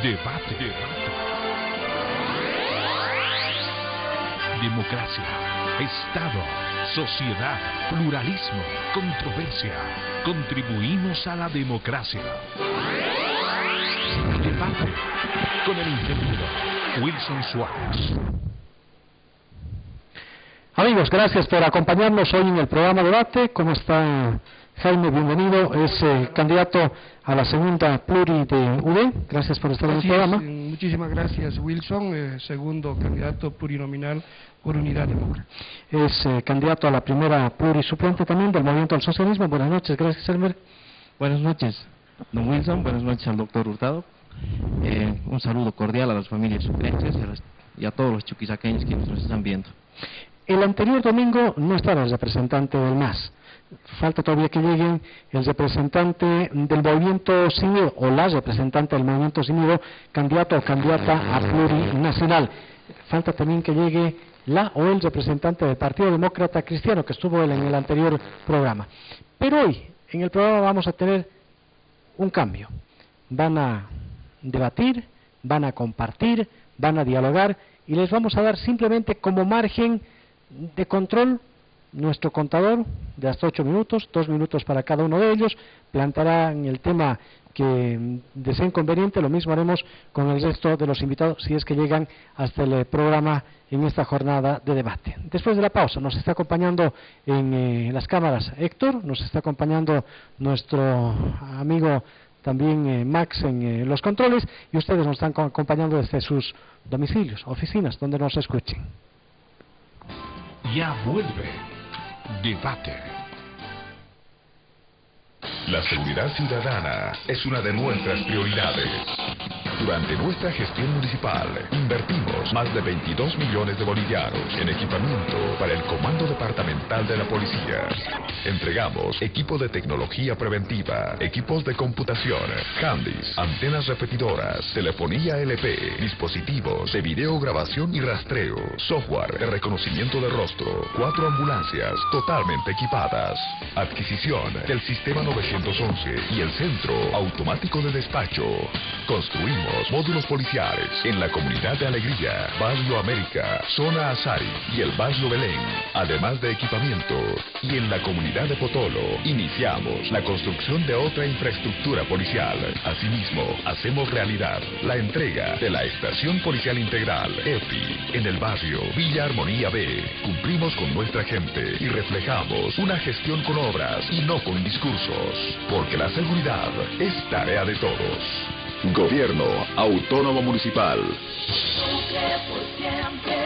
Debate. Democracia, Estado, sociedad, pluralismo, controversia. Contribuimos a la democracia. Debate con el ingeniero Wilson Suárez. Amigos, gracias por acompañarnos hoy en el programa Debate. ¿Cómo está Jaime? Bienvenido. Es candidato a la segunda pluri de UD. Gracias por estar en el programa. Muchísimas gracias, Wilson. Segundo candidato plurinominal por Unidad Democrática. Es candidato a la primera pluri suplente también del Movimiento al Socialismo. Buenas noches. Gracias, Elmer. Buenas noches, don Wilson. Buenas noches al doctor Hurtado. Un saludo cordial a las familias suplentes y a todos los chuquisaqueños que nos están viendo. El anterior domingo no estaba el representante del MAS. Falta todavía que lleguen el representante del Movimiento Sin Miedo o la representante del Movimiento Sin Miedo, candidato o candidata a plurinacional. Falta también que llegue la o el representante del Partido Demócrata Cristiano, que estuvo en el anterior programa. Pero hoy, en el programa vamos a tener un cambio. Van a debatir, van a compartir, van a dialogar y les vamos a dar simplemente como margen de control nuestro contador de hasta 8 minutos, 2 minutos para cada uno de ellos. Plantearán el tema que deseen conveniente. Lo mismo haremos con el resto de los invitados si es que llegan hasta el programa en esta jornada de debate. Después de la pausa nos está acompañando en las cámaras Héctor, nos está acompañando nuestro amigo también Max en los controles, y ustedes nos están acompañando desde sus domicilios, oficinas, donde nos escuchen. Ya vuelve Debate. La seguridad ciudadana es una de nuestras prioridades. Durante nuestra gestión municipal, invertimos más de 22 millones de bolivianos en equipamiento para el Comando Departamental de la Policía. Entregamos equipo de tecnología preventiva, equipos de computación, handys, antenas repetidoras, telefonía LP, dispositivos de videograbación y rastreo, software de reconocimiento de rostro, 4 ambulancias totalmente equipadas, adquisición del sistema 911 y el centro automático de despacho. Construimos módulos policiales en la comunidad de Alegría, Barrio América, Zona Azari y el Barrio Belén, además de equipamiento. Y en la comunidad de Potolo iniciamos la construcción de otra infraestructura policial. Asimismo, hacemos realidad la entrega de la Estación Policial Integral, EPI, en el barrio Villa Armonía B. Cumplimos con nuestra gente y reflejamos una gestión con obras y no con discursos, porque la seguridad es tarea de todos. Gobierno Autónomo Municipal. Sucre por siempre,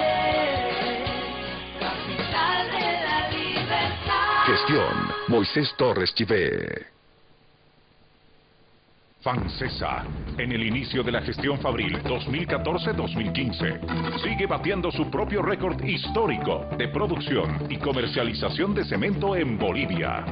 capital de la libertad. Gestión Moisés Torres Chivé. FANSESA, en el inicio de la gestión fabril 2014-2015, sigue batiendo su propio récord histórico de producción y comercialización de cemento en Bolivia.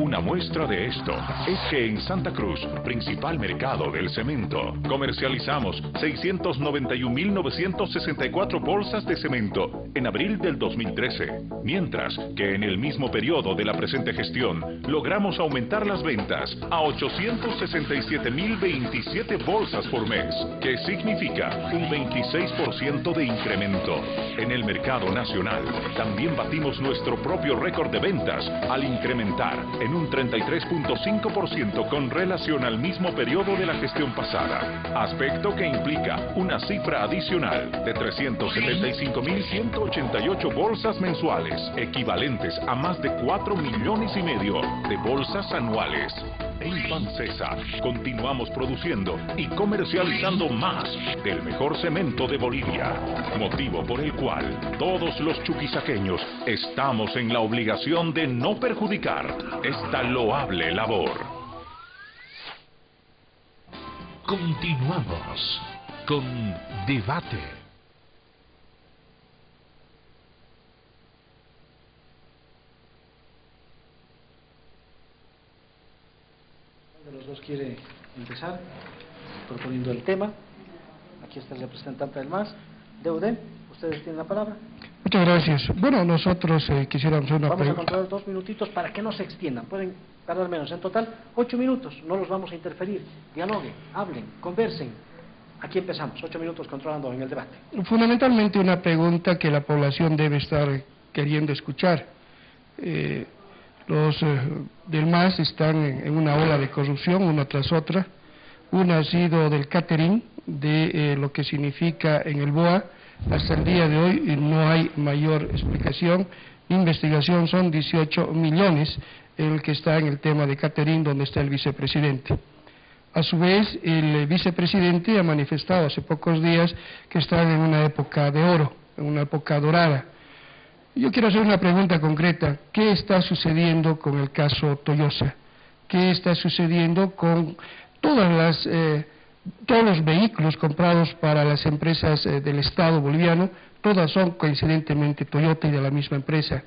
Una muestra de esto es que en Santa Cruz, principal mercado del cemento, comercializamos 691.964 bolsas de cemento en abril del 2013, mientras que en el mismo periodo de la presente gestión logramos aumentar las ventas a 867.027 bolsas por mes, que significa un 26% de incremento. En el mercado nacional también batimos nuestro propio récord de ventas al incrementar en un 33.5% con relación al mismo periodo de la gestión pasada, aspecto que implica una cifra adicional de 375.188 bolsas mensuales, equivalentes a más de 4,5 millones de bolsas anuales. En FANSESA continuamos produciendo y comercializando más del mejor cemento de Bolivia, motivo por el cual todos los chuquisaqueños estamos en la obligación de no perjudicar esta loable labor. Continuamos con Debate. De los dos quiere empezar proponiendo el tema. Aquí está el representante del MAS. DUD, ustedes tienen la palabra. Muchas gracias. Bueno, nosotros quisiéramos hacer una Vamos a pregunta. controlar 2 minutitos para que no se extiendan. Pueden tardar menos. En total, 8 minutos. No los vamos a interferir. Dialoguen, hablen, conversen. Aquí empezamos, 8 minutos controlando en el debate. Fundamentalmente una pregunta que la población debe estar queriendo escuchar. Los del MAS están en una ola de corrupción, una tras otra. Una ha sido del catering, de lo que significa en el BOA. Hasta el día de hoy no hay mayor explicación. Investigación son 18 millones el que está en el tema de catering, donde está el vicepresidente. A su vez, el vicepresidente ha manifestado hace pocos días que están en una época de oro, en una época dorada. Yo quiero hacer una pregunta concreta. ¿Qué está sucediendo con el caso Toyosa? ¿Qué está sucediendo con todos los vehículos comprados para las empresas del Estado boliviano? Todas son coincidentemente Toyota y de la misma empresa.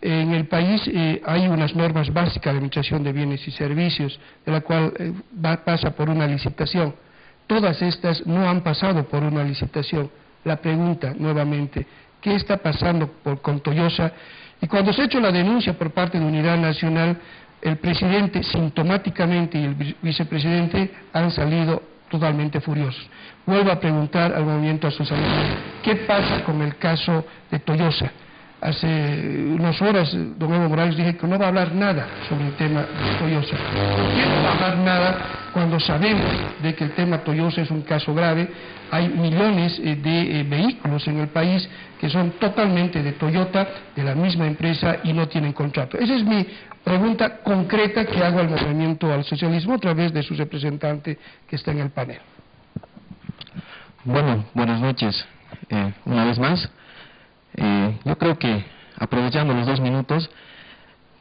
En el país hay unas normas básicas de administración de bienes y servicios, de la cual pasa por una licitación. Todas estas no han pasado por una licitación. La pregunta, nuevamente, ¿qué está pasando con Toyosa? Y cuando se ha hecho la denuncia por parte de Unidad Nacional, el presidente sintomáticamente y el vicepresidente han salido totalmente furiosos. Vuelvo a preguntar al movimiento asociativo, ¿qué pasa con el caso de Toyosa? Hace unas horas, don Evo Morales dije que no va a hablar nada sobre el tema de Toyosa. ¿Por qué no va a hablar nada cuando sabemos de que el tema Toyosa es un caso grave? Hay millones de vehículos en el país que son totalmente de Toyota, de la misma empresa, y no tienen contrato. Esa es mi pregunta concreta que hago al movimiento al socialismo a través de su representante que está en el panel. Bueno, buenas noches. Una vez más, yo creo que aprovechando los 2 minutos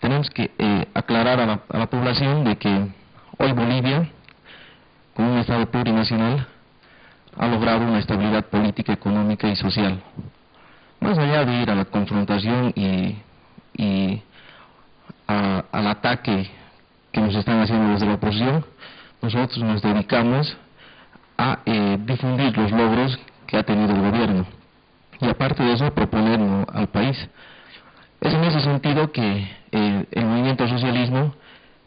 tenemos que aclarar a la población de que hoy Bolivia, con un Estado plurinacional, ha logrado una estabilidad política, económica y social. Más allá de ir a la confrontación y al ataque que nos están haciendo desde la oposición, nosotros nos dedicamos a difundir los logros que ha tenido el gobierno y aparte de eso proponerlo al país. Es en ese sentido que el movimiento al socialismo,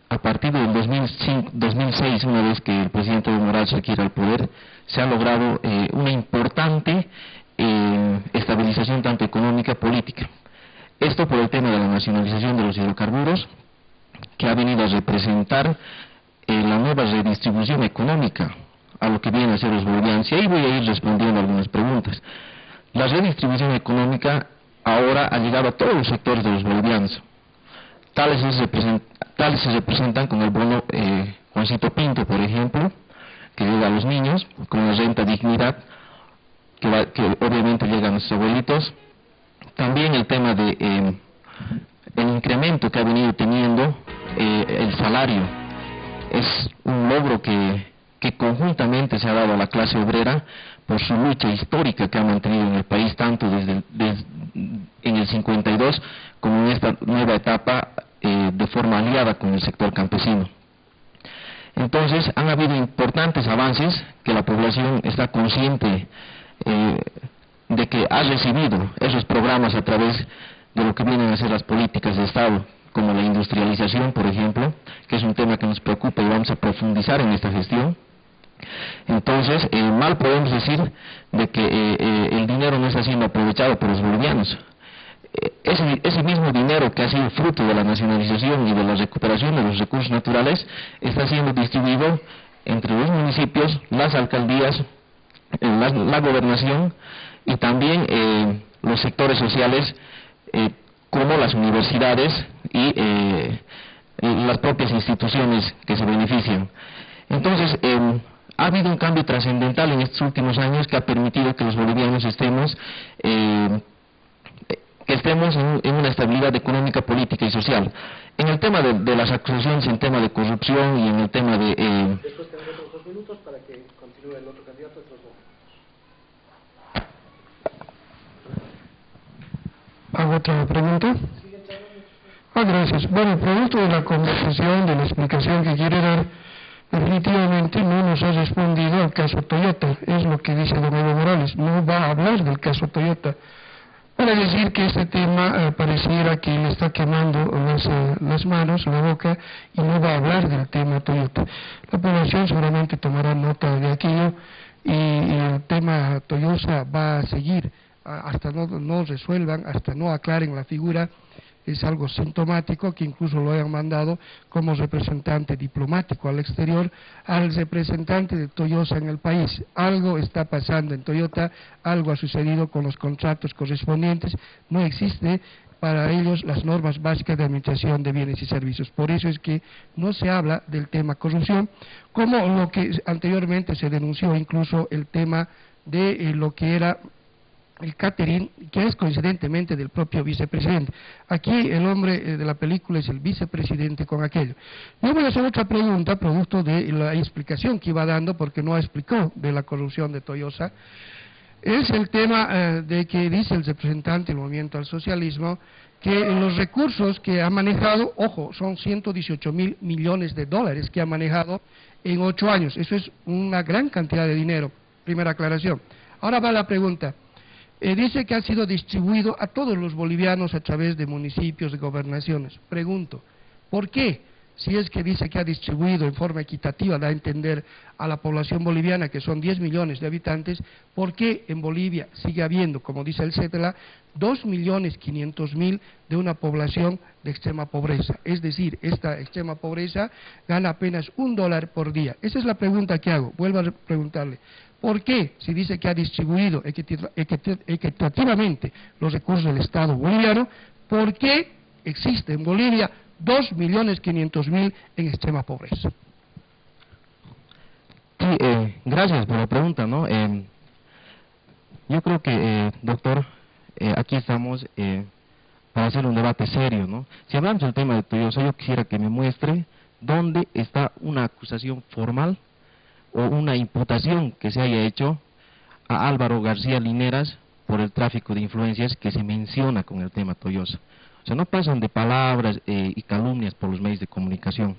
a partir del 2006, una vez que el presidente Evo Morales adquiere el poder, se ha logrado una importante estabilización tanto económica como política. Esto por el tema de la nacionalización de los hidrocarburos, que ha venido a representar la nueva redistribución económica a lo que vienen a ser los bolivianos. Y ahí voy a ir respondiendo algunas preguntas. La redistribución económica ahora ha llegado a todos los sectores de los bolivianos. Tales se representan con el bono Juancito Pinto, por ejemplo, que llega a los niños, con la renta dignidad, que obviamente llega a nuestros abuelitos. También el tema de el incremento que ha venido teniendo el salario. Es un logro que conjuntamente se ha dado a la clase obrera por su lucha histórica que ha mantenido en el país, tanto desde en el 52 como en esta nueva etapa de forma aliada con el sector campesino. Entonces, han habido importantes avances que la población está consciente de que ha recibido esos programas a través de lo que vienen a ser las políticas de Estado, como la industrialización, por ejemplo, que es un tema que nos preocupa y vamos a profundizar en esta gestión. Entonces, mal podemos decir de que el dinero no está siendo aprovechado por los bolivianos. Ese mismo dinero que ha sido fruto de la nacionalización y de la recuperación de los recursos naturales está siendo distribuido entre los municipios, las alcaldías, la gobernación y también los sectores sociales como las universidades y las propias instituciones que se benefician. Entonces, ha habido un cambio trascendental en estos últimos años que ha permitido que los bolivianos estemos en una estabilidad económica, política y social. En el tema de las acusaciones, en el tema de corrupción y en el tema de... Después tendré otros 2 minutos para que continúe el otro candidato otros 2 minutos. ¿Hago otra pregunta? Gracias. Bueno, producto de la conversación, de la explicación que quiere dar, definitivamente no nos ha respondido al caso Toyota. Es lo que dice don Evo Morales. No va a hablar del caso Toyota. para decir que este tema pareciera que le está quemando las manos, la boca, y no va a hablar del tema Toyota. La población seguramente tomará nota de aquello y el tema Toyota va a seguir hasta no resuelvan, hasta no aclaren la figura. Es algo sintomático que incluso lo hayan mandado como representante diplomático al exterior al representante de Toyota en el país. Algo está pasando en Toyota, algo ha sucedido con los contratos correspondientes, no existe para ellos las normas básicas de administración de bienes y servicios. Por eso es que no se habla del tema corrupción, como lo que anteriormente se denunció, incluso el tema de lo que era el catering, que es coincidentemente del propio vicepresidente. Aquí el hombre de la película es el vicepresidente con aquello. Yo voy a hacer otra pregunta, producto de la explicación que iba dando, porque no explicó de la corrupción de Toyota. Es el tema de que dice el representante del Movimiento al Socialismo, que los recursos que ha manejado, ojo, son 118.000 millones de dólares que ha manejado en 8 años. Eso es una gran cantidad de dinero, primera aclaración. Ahora va la pregunta. Dice que ha sido distribuido a todos los bolivianos a través de municipios, de gobernaciones. Pregunto, ¿por qué? Si es que dice que ha distribuido en forma equitativa, da a entender a la población boliviana, que son 10 millones de habitantes, ¿por qué en Bolivia sigue habiendo, como dice el CETELA, 2.500.000 de una población de extrema pobreza? Es decir, esta extrema pobreza gana apenas $1 por día. Esa es la pregunta que hago. Vuelvo a preguntarle. ¿Por qué, si dice que ha distribuido equitativamente los recursos del Estado boliviano, por qué existe en Bolivia 2.500.000 en extrema pobreza? Sí, gracias por la pregunta, ¿no? Yo creo que, doctor, aquí estamos para hacer un debate serio, ¿no? Si hablamos del tema de Toyota, yo quisiera que me muestre dónde está una acusación formal o una imputación que se haya hecho a Álvaro García Lineras por el tráfico de influencias que se menciona con el tema Toyota. O sea, no pasan de palabras y calumnias por los medios de comunicación.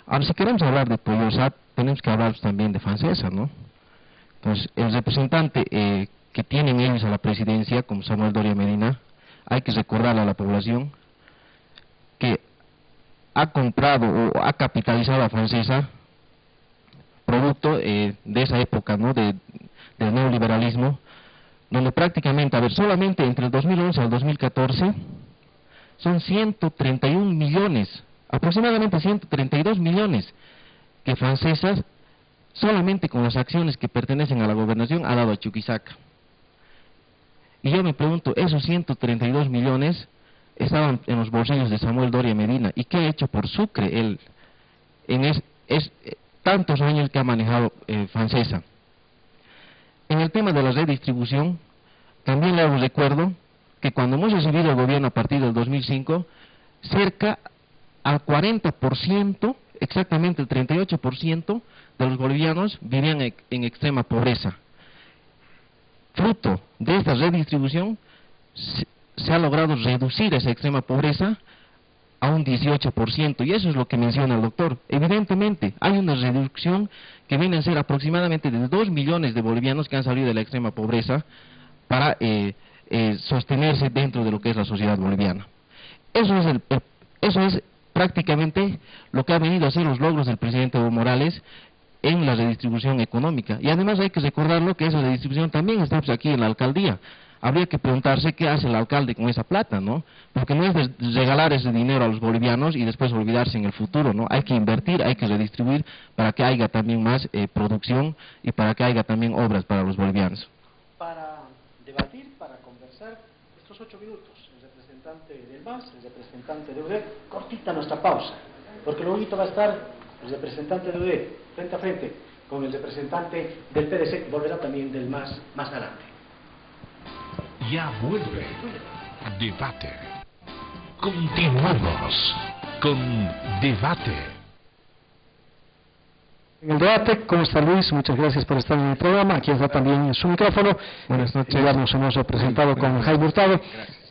Ahora, si queremos hablar de Toyota, tenemos que hablar también de Fancesa, ¿no? Entonces, el representante que tienen ellos a la presidencia, como Samuel Doria Medina, hay que recordarle a la población que ha comprado o ha capitalizado a Fancesa producto de esa época, ¿no?, del neoliberalismo, donde prácticamente, a ver, solamente entre el 2011 al 2014 son 131 millones, aproximadamente 132 millones que Fancesa, solamente con las acciones que pertenecen a la gobernación, ha dado a Chuquisaca. Y yo me pregunto, esos 132 millones estaban en los bolsillos de Samuel Doria Medina, ¿y qué ha hecho por Sucre él en tantos años que ha manejado Fancesa? En el tema de la redistribución, también le hago recuerdo que cuando hemos recibido el gobierno a partir del 2005, cerca al 40%, exactamente el 38% de los bolivianos vivían en extrema pobreza. Fruto de esta redistribución, se ha logrado reducir esa extrema pobreza a un 18%, y eso es lo que menciona el doctor. Evidentemente, hay una reducción que viene a ser aproximadamente de 2 millones de bolivianos que han salido de la extrema pobreza para sostenerse dentro de lo que es la sociedad boliviana. Eso es prácticamente lo que ha venido a ser los logros del presidente Evo Morales en la redistribución económica. Y además hay que recordarlo que esa redistribución también está aquí en la alcaldía. Habría que preguntarse qué hace el alcalde con esa plata, ¿no? Porque no es de regalar ese dinero a los bolivianos y después olvidarse en el futuro, ¿no? Hay que invertir, hay que redistribuir para que haya también más producción y para que haya también obras para los bolivianos. Para debatir, para conversar, estos 8 minutos, el representante del MAS, el representante de UDEP, cortita nuestra pausa, porque luego va a estar el representante de UDEP frente a frente con el representante del PDC, que volverá también del MAS más adelante. Ya vuelve Debate. Continuamos con Debate. En el debate, ¿cómo está Luis? Muchas gracias por estar en el programa. Aquí está también su micrófono. Buenas noches. Ya nos hemos presentado con Jaime Hurtado.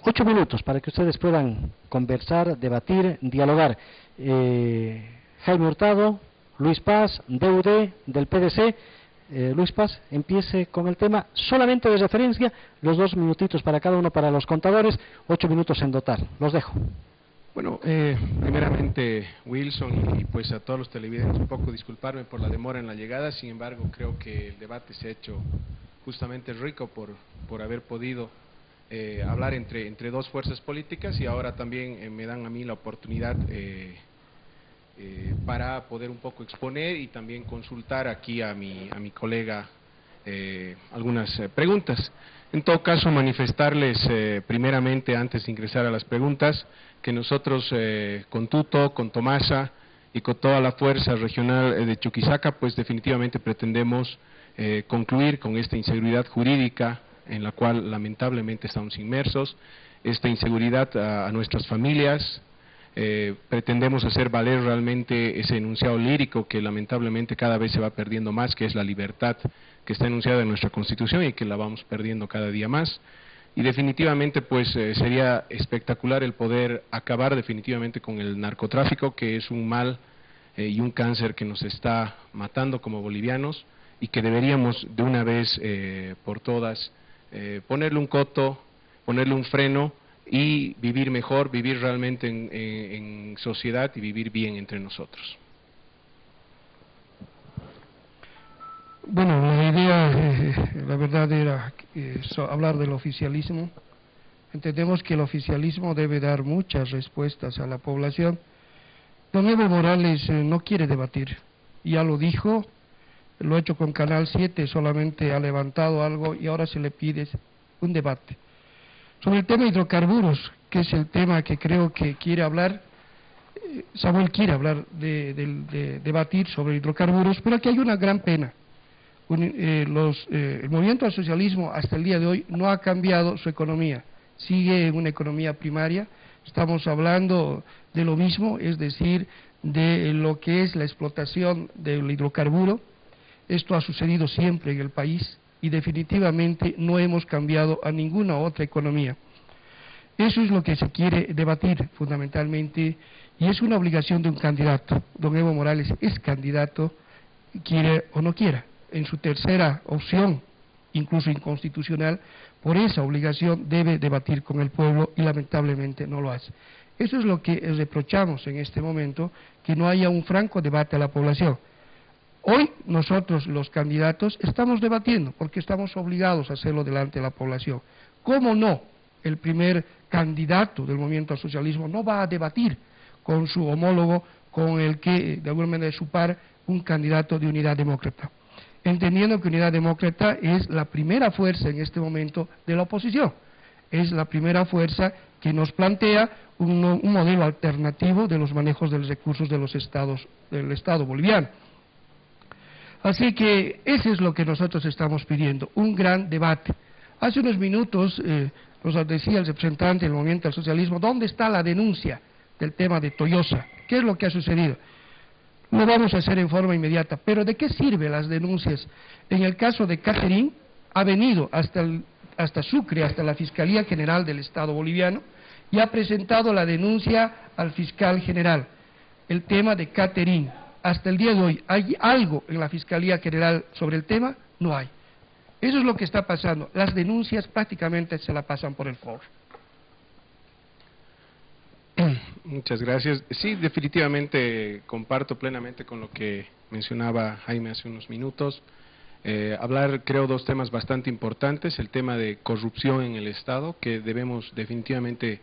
8 minutos para que ustedes puedan conversar, debatir, dialogar. Jaime Hurtado, Luis Paz, DUD, del PDC. Luis Paz empiece con el tema solamente de referencia, los 2 minutitos para cada uno para los contadores, 8 minutos en total. Los dejo. Bueno, primeramente Wilson y pues a todos los televidentes, un poco disculparme por la demora en la llegada, sin embargo creo que el debate se ha hecho justamente rico por haber podido hablar entre dos fuerzas políticas, y ahora también me dan a mí la oportunidad para poder un poco exponer y también consultar aquí a mi colega algunas preguntas. En todo caso, manifestarles primeramente, antes de ingresar a las preguntas, que nosotros con Tuto, con Tomasa y con toda la fuerza regional de Chuquisaca, pues definitivamente pretendemos concluir con esta inseguridad jurídica en la cual lamentablemente estamos inmersos, esta inseguridad a nuestras familias. Pretendemos hacer valer realmente ese enunciado lírico que lamentablemente cada vez se va perdiendo más, que es la libertad que está enunciada en nuestra Constitución y que la vamos perdiendo cada día más. Y definitivamente pues sería espectacular el poder acabar definitivamente con el narcotráfico, que es un mal y un cáncer que nos está matando como bolivianos, y que deberíamos de una vez por todas ponerle un coto, ponerle un freno y vivir mejor, vivir realmente en sociedad y vivir bien entre nosotros. Bueno, la idea, la verdad era hablar del oficialismo. Entendemos que el oficialismo debe dar muchas respuestas a la población. Don Evo Morales no quiere debatir, ya lo dijo, lo ha hecho con Canal 7, solamente ha levantado algo y ahora se le pide un debate. Sobre el tema de hidrocarburos, que es el tema que creo que quiere hablar, Samuel quiere hablar de debatir sobre hidrocarburos, pero aquí hay una gran pena. El movimiento al socialismo hasta el día de hoy no ha cambiado su economía, sigue en una economía primaria, estamos hablando de lo mismo, es decir, de lo que es la explotación del hidrocarburo. Esto ha sucedido siempre en el país y definitivamente no hemos cambiado a ninguna otra economía. Eso es lo que se quiere debatir fundamentalmente y es una obligación de un candidato. Don Evo Morales es candidato, quiere o no quiera. En su tercera opción, incluso inconstitucional, por esa obligación debe debatir con el pueblo y lamentablemente no lo hace. Eso es lo que reprochamos en este momento, que no haya un franco debate a la población. Hoy nosotros los candidatos estamos debatiendo porque estamos obligados a hacerlo delante de la población. ¿Cómo no? El primer candidato del movimiento al socialismo no va a debatir con su homólogo, con el que de alguna manera es su par, un candidato de Unidad Demócrata, entendiendo que Unidad Demócrata es la primera fuerza en este momento de la oposición, es la primera fuerza que nos plantea un modelo alternativo de los manejos de los recursos de los estados, del Estado boliviano. Así que eso es lo que nosotros estamos pidiendo, un gran debate. Hace unos minutos nos decía el representante del movimiento al socialismo, ¿dónde está la denuncia del tema de Toyosa? ¿Qué es lo que ha sucedido? Lo vamos a hacer en forma inmediata, pero ¿de qué sirven las denuncias? En el caso de Catherine, ha venido hasta Sucre, hasta la Fiscalía General del Estado boliviano, y ha presentado la denuncia al fiscal general. El tema de Catherine, hasta el día de hoy, ¿hay algo en la Fiscalía General sobre el tema? No hay. Eso es lo que está pasando. Las denuncias prácticamente se la pasan por el foro. Muchas gracias. Sí, definitivamente comparto plenamente con lo que mencionaba Jaime hace unos minutos. Hablar, creo, dos temas bastante importantes. El tema de corrupción en el Estado, que debemos definitivamente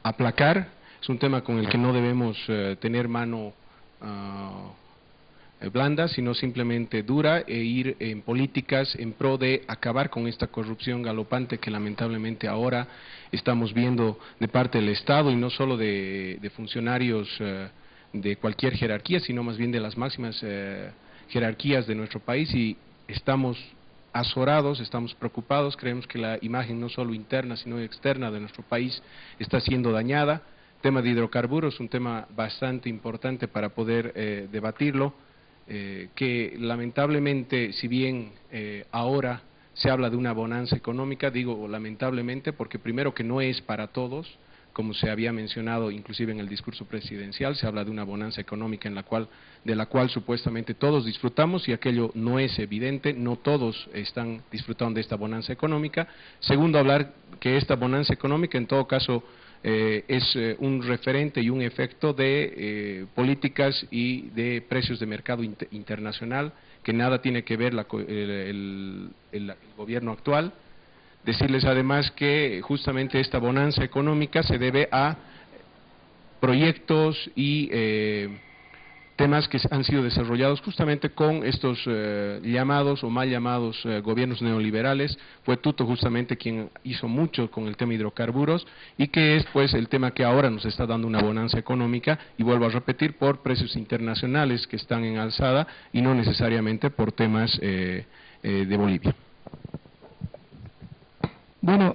aplacar. Es un tema con el que no debemos tener mano blanda, sino simplemente dura, e ir en políticas en pro de acabar con esta corrupción galopante que lamentablemente ahora estamos viendo de parte del Estado, y no solo de funcionarios de cualquier jerarquía, sino más bien de las máximas jerarquías de nuestro país, y estamos azorados, estamos preocupados, creemos que la imagen no solo interna sino externa de nuestro país está siendo dañada. El tema de hidrocarburos es un tema bastante importante para poder debatirlo, que lamentablemente, si bien ahora se habla de una bonanza económica, digo lamentablemente porque primero que no es para todos, como se había mencionado inclusive en el discurso presidencial, se habla de una bonanza económica de la cual supuestamente todos disfrutamos, y aquello no es evidente, no todos están disfrutando de esta bonanza económica. Segundo, hablar que esta bonanza económica en todo caso es un referente y un efecto de políticas y de precios de mercado internacional, que nada tiene que ver el gobierno actual. Decirles además que justamente esta bonanza económica se debe a proyectos y temas que han sido desarrollados justamente con estos llamados o mal llamados gobiernos neoliberales. Fue Tuto justamente quien hizo mucho con el tema hidrocarburos, y que es pues el tema que ahora nos está dando una bonanza económica, y vuelvo a repetir, por precios internacionales que están en alzada y no necesariamente por temas de Bolivia. Bueno,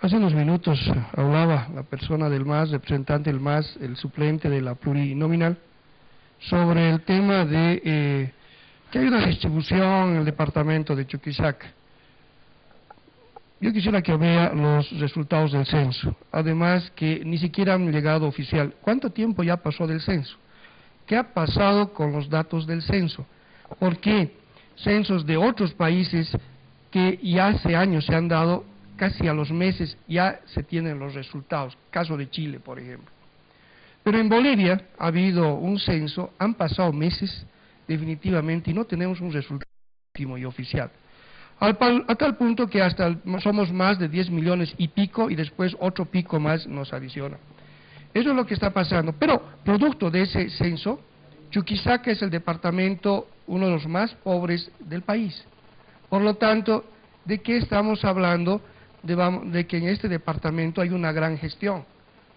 hace unos minutos hablaba la persona del MAS, representante del MAS, el suplente de la plurinominal, sobre el tema de que hay una distribución en el departamento de Chuquisaca. Yo quisiera que vea los resultados del censo, además que ni siquiera han llegado oficial. ¿Cuánto tiempo ya pasó del censo? ¿Qué ha pasado con los datos del censo? ¿Por qué censos de otros países que ya hace años se han dado, casi a los meses ya se tienen los resultados? Caso de Chile, por ejemplo. Pero en Bolivia ha habido un censo, han pasado meses definitivamente y no tenemos un resultado último y oficial. A tal punto que hasta somos más de 10 millones y pico, y después otro pico más nos adiciona. Eso es lo que está pasando. Pero producto de ese censo, Chuquisaca es el departamento, uno de los más pobres del país. Por lo tanto, ¿de qué estamos hablando? De que en este departamento hay una gran gestión.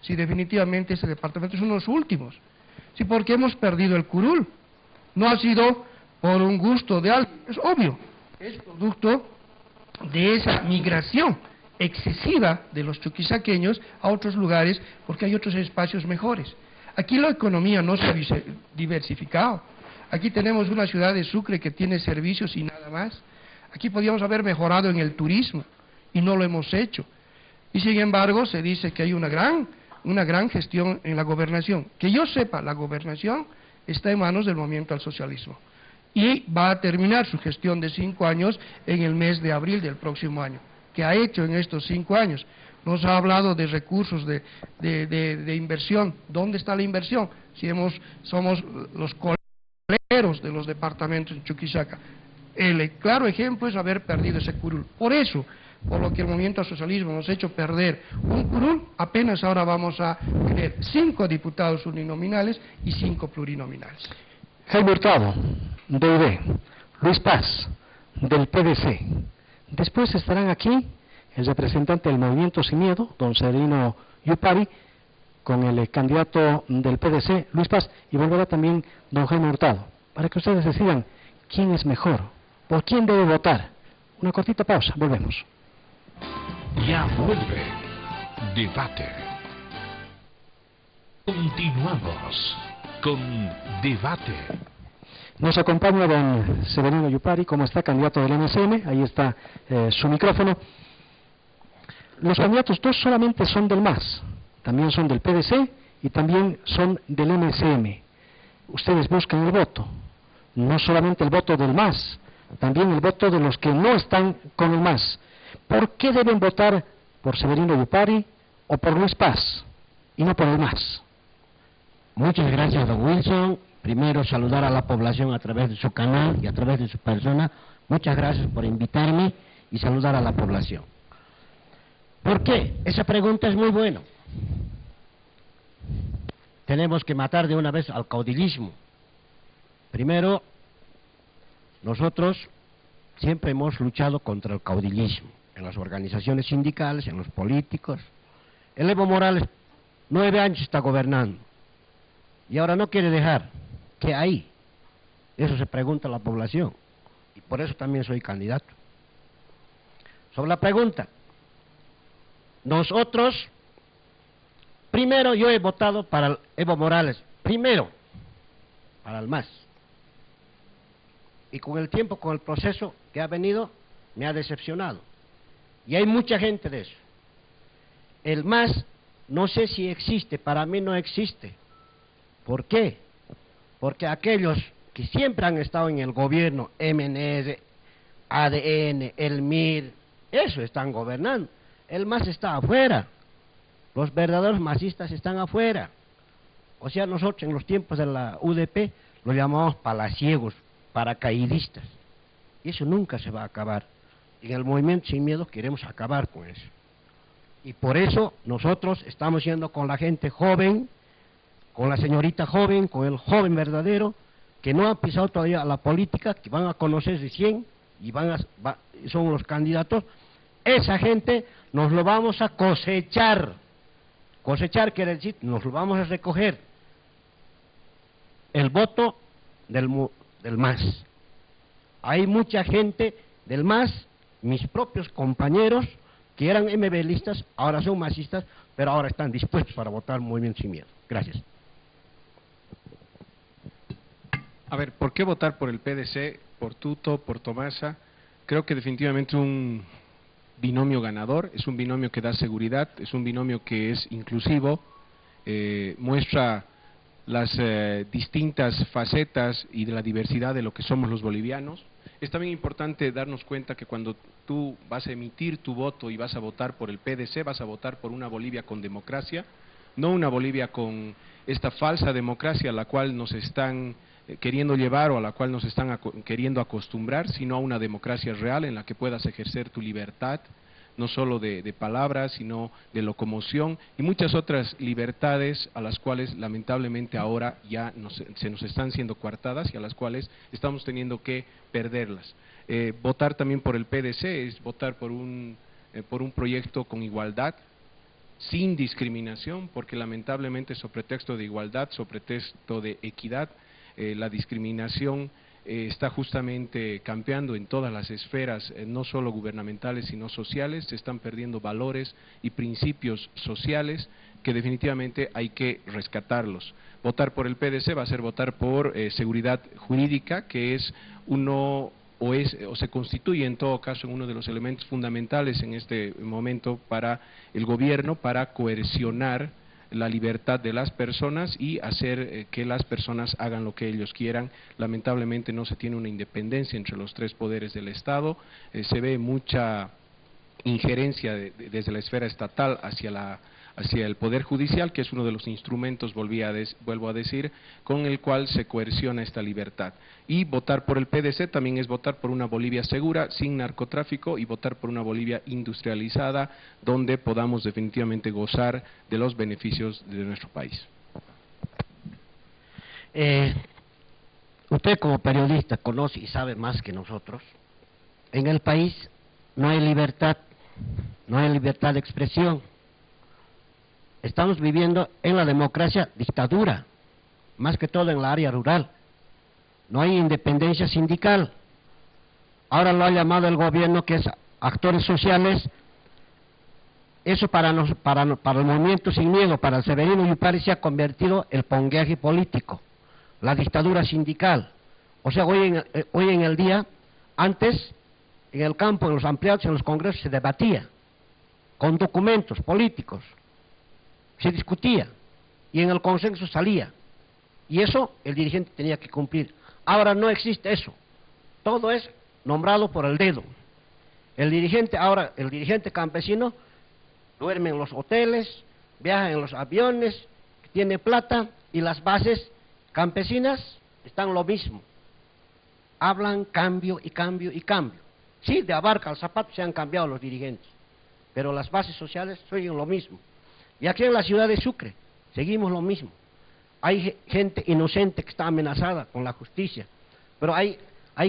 Si definitivamente ese departamento es uno de los últimos. Si porque hemos perdido el curul. No ha sido por un gusto de alguien, es obvio. Es producto de esa migración excesiva de los chuquisaqueños a otros lugares, porque hay otros espacios mejores. Aquí la economía no se ha diversificado. Aquí tenemos una ciudad de Sucre que tiene servicios y nada más. Aquí podíamos haber mejorado en el turismo y no lo hemos hecho. Y sin embargo se dice que hay una gran gestión en la gobernación. Que yo sepa, la gobernación está en manos del Movimiento al Socialismo. Y va a terminar su gestión de 5 años en el mes de abril del próximo año. ¿Qué ha hecho en estos 5 años? Nos ha hablado de recursos de inversión. ¿Dónde está la inversión? Si somos los coleros de los departamentos en Chuquisaca. El claro ejemplo es haber perdido ese curul. Por eso, por lo que el Movimiento al Socialismo nos ha hecho perder un curul, apenas ahora vamos a tener 5 diputados uninominales y 5 plurinominales. Jaime Hurtado, del UD, Luis Paz, del PDC. Después estarán aquí el representante del Movimiento Sin Miedo, don Severino Yupari, con el candidato del PDC, Luis Paz, y volverá también don Jaime Hurtado, para que ustedes decidan quién es mejor, por quién debe votar. Una cortita pausa, volvemos. Ya vuelve Debate. Continuamos con Debate. Nos acompaña don Severino Yupari, como está candidato del MSM, ahí está su micrófono. Los candidatos no solamente son del MAS, también son del PDC y también son del MSM. Ustedes buscan el voto, no solamente el voto del MAS, también el voto de los que no están con el MAS. ¿Por qué deben votar por Severino Yupari o por Luis Paz y no por el MAS? Muchas gracias, don Wilson. Primero, saludar a la población a través de su canal y a través de su persona. Muchas gracias por invitarme y saludar a la población. ¿Por qué? Esa pregunta es muy buena. Tenemos que matar de una vez al caudillismo. Primero, nosotros siempre hemos luchado contra el caudillismo, en las organizaciones sindicales, en los políticos. El Evo Morales 9 años está gobernando y ahora no quiere dejar. ¿Qué hay? Eso se pregunta la población y por eso también soy candidato. Sobre la pregunta, nosotros, primero yo he votado para el Evo Morales, primero para el MAS. Y con el tiempo, con el proceso que ha venido, me ha decepcionado. Y hay mucha gente de eso. El MAS no sé si existe, para mí no existe. ¿Por qué? Porque aquellos que siempre han estado en el gobierno, MNR, ADN, el MIR, eso están gobernando. El MAS está afuera. Los verdaderos masistas están afuera. O sea, nosotros en los tiempos de la UDP lo llamamos palaciegos, paracaidistas. Y eso nunca se va a acabar. En el Movimiento Sin Miedo queremos acabar con eso. Y por eso nosotros estamos yendo con la gente joven, con la señorita joven, con el joven verdadero, que no ha pisado todavía a la política, que van a conocer recién y son los candidatos. Esa gente nos lo vamos a cosechar. Cosechar quiere decir, nos lo vamos a recoger. El voto del MAS. Hay mucha gente del MAS, mis propios compañeros, que eran MBListas, ahora son masistas, pero ahora están dispuestos para votar Movimiento Sin Miedo. Gracias. A ver, ¿por qué votar por el PDC, por Tuto, por Tomasa? Creo que definitivamente un binomio ganador, es un binomio que da seguridad, es un binomio que es inclusivo, muestra las distintas facetas y de la diversidad de lo que somos los bolivianos. Es también importante darnos cuenta que cuando tú vas a emitir tu voto y vas a votar por el PDC, vas a votar por una Bolivia con democracia, no una Bolivia con esta falsa democracia a la cual nos están queriendo llevar o a la cual nos están queriendo acostumbrar, sino a una democracia real en la que puedas ejercer tu libertad, no solo de palabras, sino de locomoción y muchas otras libertades a las cuales lamentablemente ahora ya se nos están siendo coartadas y a las cuales estamos teniendo que perderlas. Votar también por el PDC es votar por un proyecto con igualdad, sin discriminación, porque lamentablemente sobre pretexto de igualdad, sobre pretexto de equidad, la discriminación está justamente campeando en todas las esferas, no solo gubernamentales sino sociales. Se están perdiendo valores y principios sociales que definitivamente hay que rescatarlos. Votar por el PDC va a ser votar por seguridad jurídica, que es o se constituye en todo caso en uno de los elementos fundamentales en este momento para el gobierno, para coercionar la libertad de las personas y hacer que las personas hagan lo que ellos quieran. Lamentablemente no se tiene una independencia entre los tres poderes del Estado, se ve mucha injerencia desde la esfera estatal hacia el Poder Judicial, que es uno de los instrumentos, vuelvo a decir, con el cual se coerciona esta libertad. Y votar por el PDC también es votar por una Bolivia segura, sin narcotráfico, y votar por una Bolivia industrializada, donde podamos definitivamente gozar de los beneficios de nuestro país. Usted como periodista conoce y sabe más que nosotros. En el país no hay libertad de expresión. Estamos viviendo en la democracia dictadura, más que todo en la área rural. No hay independencia sindical. Ahora lo ha llamado el gobierno, que es actores sociales. Eso para el Movimiento Sin Miedo, para el Severino Yupari, se ha convertido el pongueaje político, la dictadura sindical. O sea, hoy en el día, antes, en el campo, en los ampliados, en los congresos, se debatía con documentos políticos. Se discutía y en el consenso salía, y eso el dirigente tenía que cumplir. Ahora no existe eso, todo es nombrado por el dedo. El dirigente campesino duerme en los hoteles, viaja en los aviones, tiene plata, y las bases campesinas están lo mismo. Hablan cambio y cambio y cambio. Sí, de abarca al zapato se han cambiado los dirigentes, pero las bases sociales siguen lo mismo. Y aquí en la ciudad de Sucre seguimos lo mismo. Hay gente inocente que está amenazada con la justicia, pero hay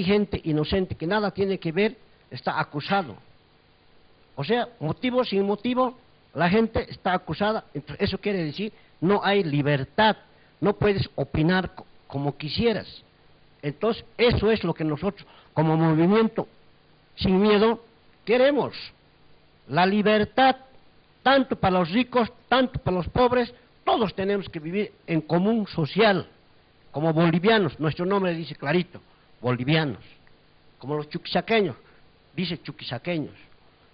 gente inocente que nada tiene que ver, está acusado. O sea, motivo sin motivo, la gente está acusada. Entonces, eso quiere decir, no hay libertad, no puedes opinar como quisieras. Entonces, eso es lo que nosotros, como Movimiento Sin Miedo, queremos. La libertad, tanto para los ricos, tanto para los pobres. Todos tenemos que vivir en común social, como bolivianos. Nuestro nombre dice clarito, bolivianos. Como los chuquisaqueños, dice chuquisaqueños.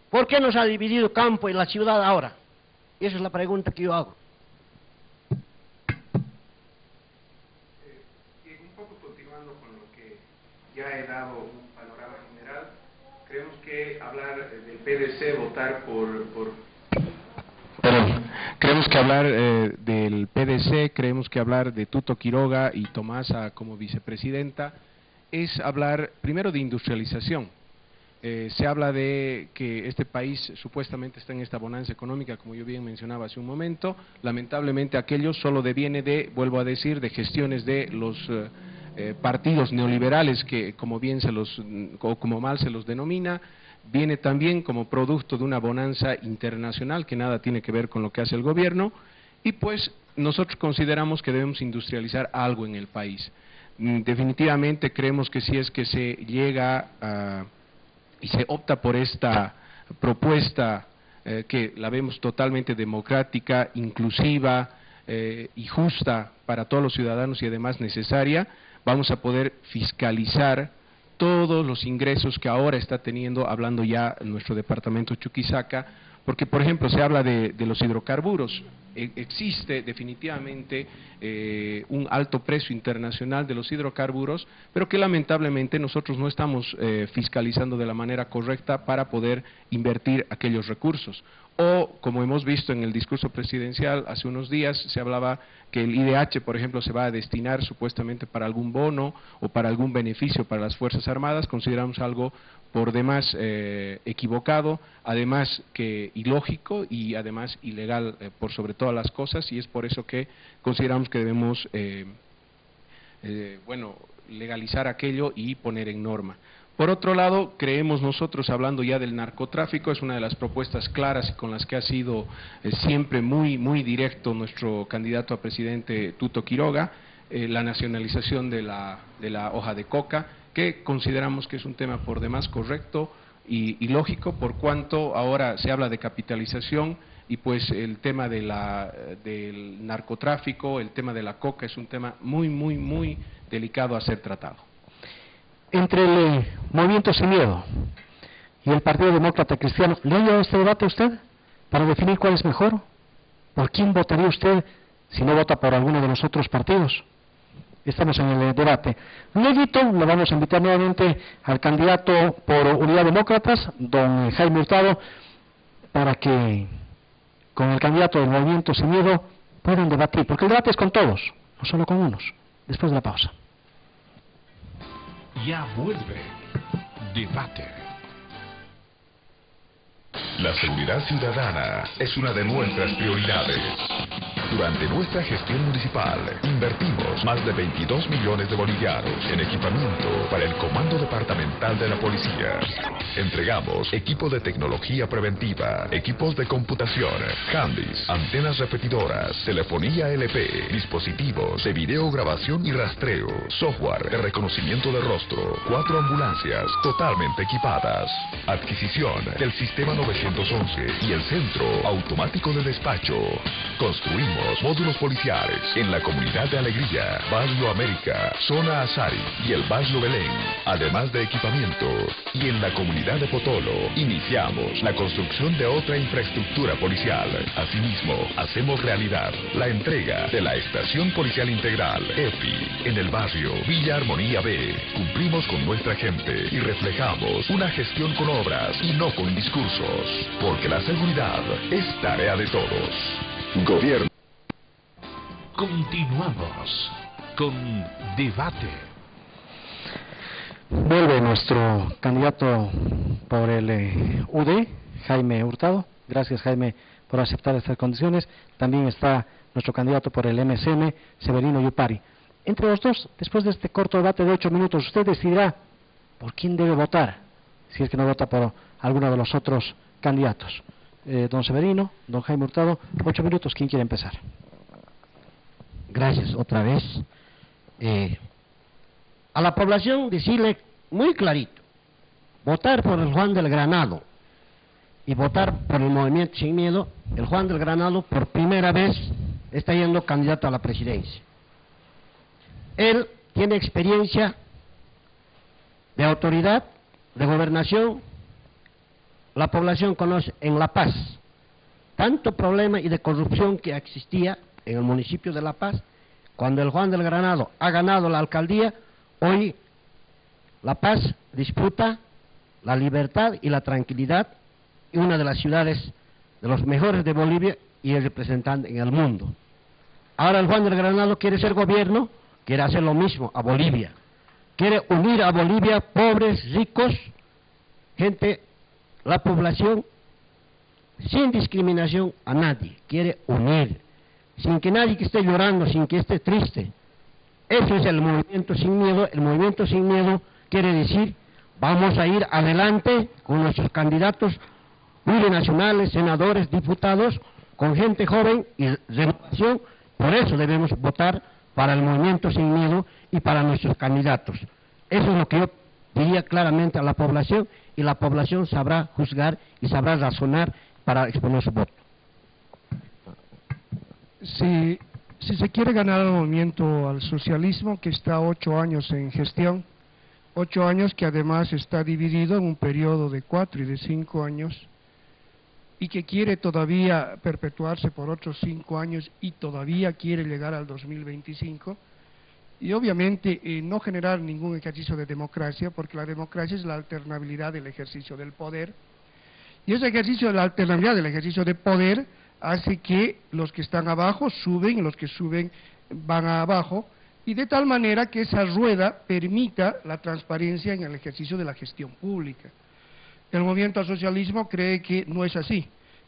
¿Por qué nos ha dividido campo y la ciudad ahora? Y esa es la pregunta que yo hago. Un poco continuando con lo que ya he dado un panorama general, creemos que hablar del PDC, votar creemos que hablar del PDC, creemos que hablar de Tuto Quiroga y Tomasa como vicepresidenta es hablar primero de industrialización. Se habla de que este país supuestamente está en esta bonanza económica, como yo bien mencionaba hace un momento. Lamentablemente aquello solo deviene de, vuelvo a decir, de gestiones de los partidos neoliberales que como mal se los denomina. Viene también como producto de una bonanza internacional que nada tiene que ver con lo que hace el gobierno, y pues nosotros consideramos que debemos industrializar algo en el país. Definitivamente creemos que si es que se llega y se opta por esta propuesta que la vemos totalmente democrática, inclusiva y justa para todos los ciudadanos y además necesaria, vamos a poder fiscalizar todos los ingresos que ahora está teniendo, hablando ya nuestro departamento Chuquisaca, porque por ejemplo se habla de los hidrocarburos. Existe definitivamente un alto precio internacional de los hidrocarburos, pero que lamentablemente nosotros no estamos fiscalizando de la manera correcta para poder invertir aquellos recursos. O, como hemos visto en el discurso presidencial hace unos días, se hablaba que el IDH, por ejemplo, se va a destinar supuestamente para algún bono o para algún beneficio para las Fuerzas Armadas. Consideramos algo por demás equivocado, además que ilógico y además ilegal por sobre todas las cosas, y es por eso que consideramos que debemos legalizar aquello y poner en norma. Por otro lado, creemos nosotros, hablando ya del narcotráfico, es una de las propuestas claras y con las que ha sido siempre muy directo nuestro candidato a presidente Tuto Quiroga, la nacionalización de la hoja de coca, que consideramos que es un tema por demás correcto y lógico, por cuanto ahora se habla de capitalización y pues el tema del narcotráfico, el tema de la coca es un tema muy delicado a ser tratado. Entre el Movimiento Sin Miedo y el Partido Demócrata Cristiano, ¿le ha llevado este debate a usted para definir cuál es mejor? ¿Por quién votaría usted si no vota por alguno de los otros partidos? Estamos en el debate. Luego le vamos a invitar nuevamente al candidato por Unidad Demócratas, don Jaime Hurtado, para que con el candidato del Movimiento Sin Miedo puedan debatir, porque el debate es con todos, no solo con unos. Después de la pausa. Ya vuelve Debate. La seguridad ciudadana es una de nuestras prioridades. Durante nuestra gestión municipal, invertimos más de 22 millones de bolivianos en equipamiento para el Comando Departamental de la Policía. Entregamos equipo de tecnología preventiva, equipos de computación, handys, antenas repetidoras, telefonía LP, dispositivos de videograbación y rastreo, software de reconocimiento de rostro, 4 ambulancias totalmente equipadas, adquisición del sistema 911 y el centro automático de despacho. Construimos módulos policiales en la comunidad de Alegría, Barrio América, Zona Azari y el Barrio Belén, además de equipamiento. Y en la comunidad de Potolo iniciamos la construcción de otra infraestructura policial. Asimismo, hacemos realidad la entrega de la Estación Policial Integral, EPI, en el barrio Villa Armonía B. Cumplimos con nuestra gente y reflejamos una gestión con obras y no con discursos, porque la seguridad es tarea de todos. Gobierno. Continuamos con Debate. Vuelve nuestro candidato por el UD, Jaime Hurtado. Gracias, Jaime, por aceptar estas condiciones. También está nuestro candidato por el MSM, Severino Yupari. Entre los dos, después de este corto debate de 8 minutos, usted decidirá por quién debe votar, si es que no vota por alguno de los otros candidatos. Don Severino, don Jaime Hurtado, 8 minutos, ¿quién quiere empezar? Gracias, otra vez. A la población decirle muy clarito, votar por el Juan del Granado y votar por el Movimiento Sin Miedo. El Juan del Granado por primera vez está yendo candidato a la presidencia. Él tiene experiencia de autoridad, de gobernación. La población conoce en La Paz, tanto problema y de corrupción que existía en el municipio de La Paz. Cuando el Juan del Granado ha ganado la alcaldía, hoy La Paz disfruta la libertad y la tranquilidad, y una de las ciudades de los mejores de Bolivia y el representante en el mundo. Ahora el Juan del Granado quiere ser gobierno, quiere hacer lo mismo a Bolivia. Quiere unir a Bolivia, pobres, ricos, gente, la población, sin discriminación a nadie. Quiere unir, sin que nadie que esté llorando, sin que esté triste. Eso es el movimiento sin miedo. El movimiento sin miedo quiere decir, vamos a ir adelante con nuestros candidatos plurinacionales, senadores, diputados, con gente joven y renovación. Por eso debemos votar para el movimiento sin miedo y para nuestros candidatos. Eso es lo que yo diría claramente a la población, y la población sabrá juzgar y sabrá razonar para exponer su voto. Si se quiere ganar el movimiento al socialismo, que está 8 años en gestión, 8 años que además está dividido en un periodo de 4 y de 5 años, y que quiere todavía perpetuarse por otros 5 años y todavía quiere llegar al 2025, y obviamente no generar ningún ejercicio de democracia, porque la democracia es la alternabilidad del ejercicio del poder, y ese ejercicio de la alternabilidad del ejercicio de poder hace que los que están abajo suben y los que suben van abajo, y de tal manera que esa rueda permita la transparencia en el ejercicio de la gestión pública. El movimiento al socialismo cree que no es así,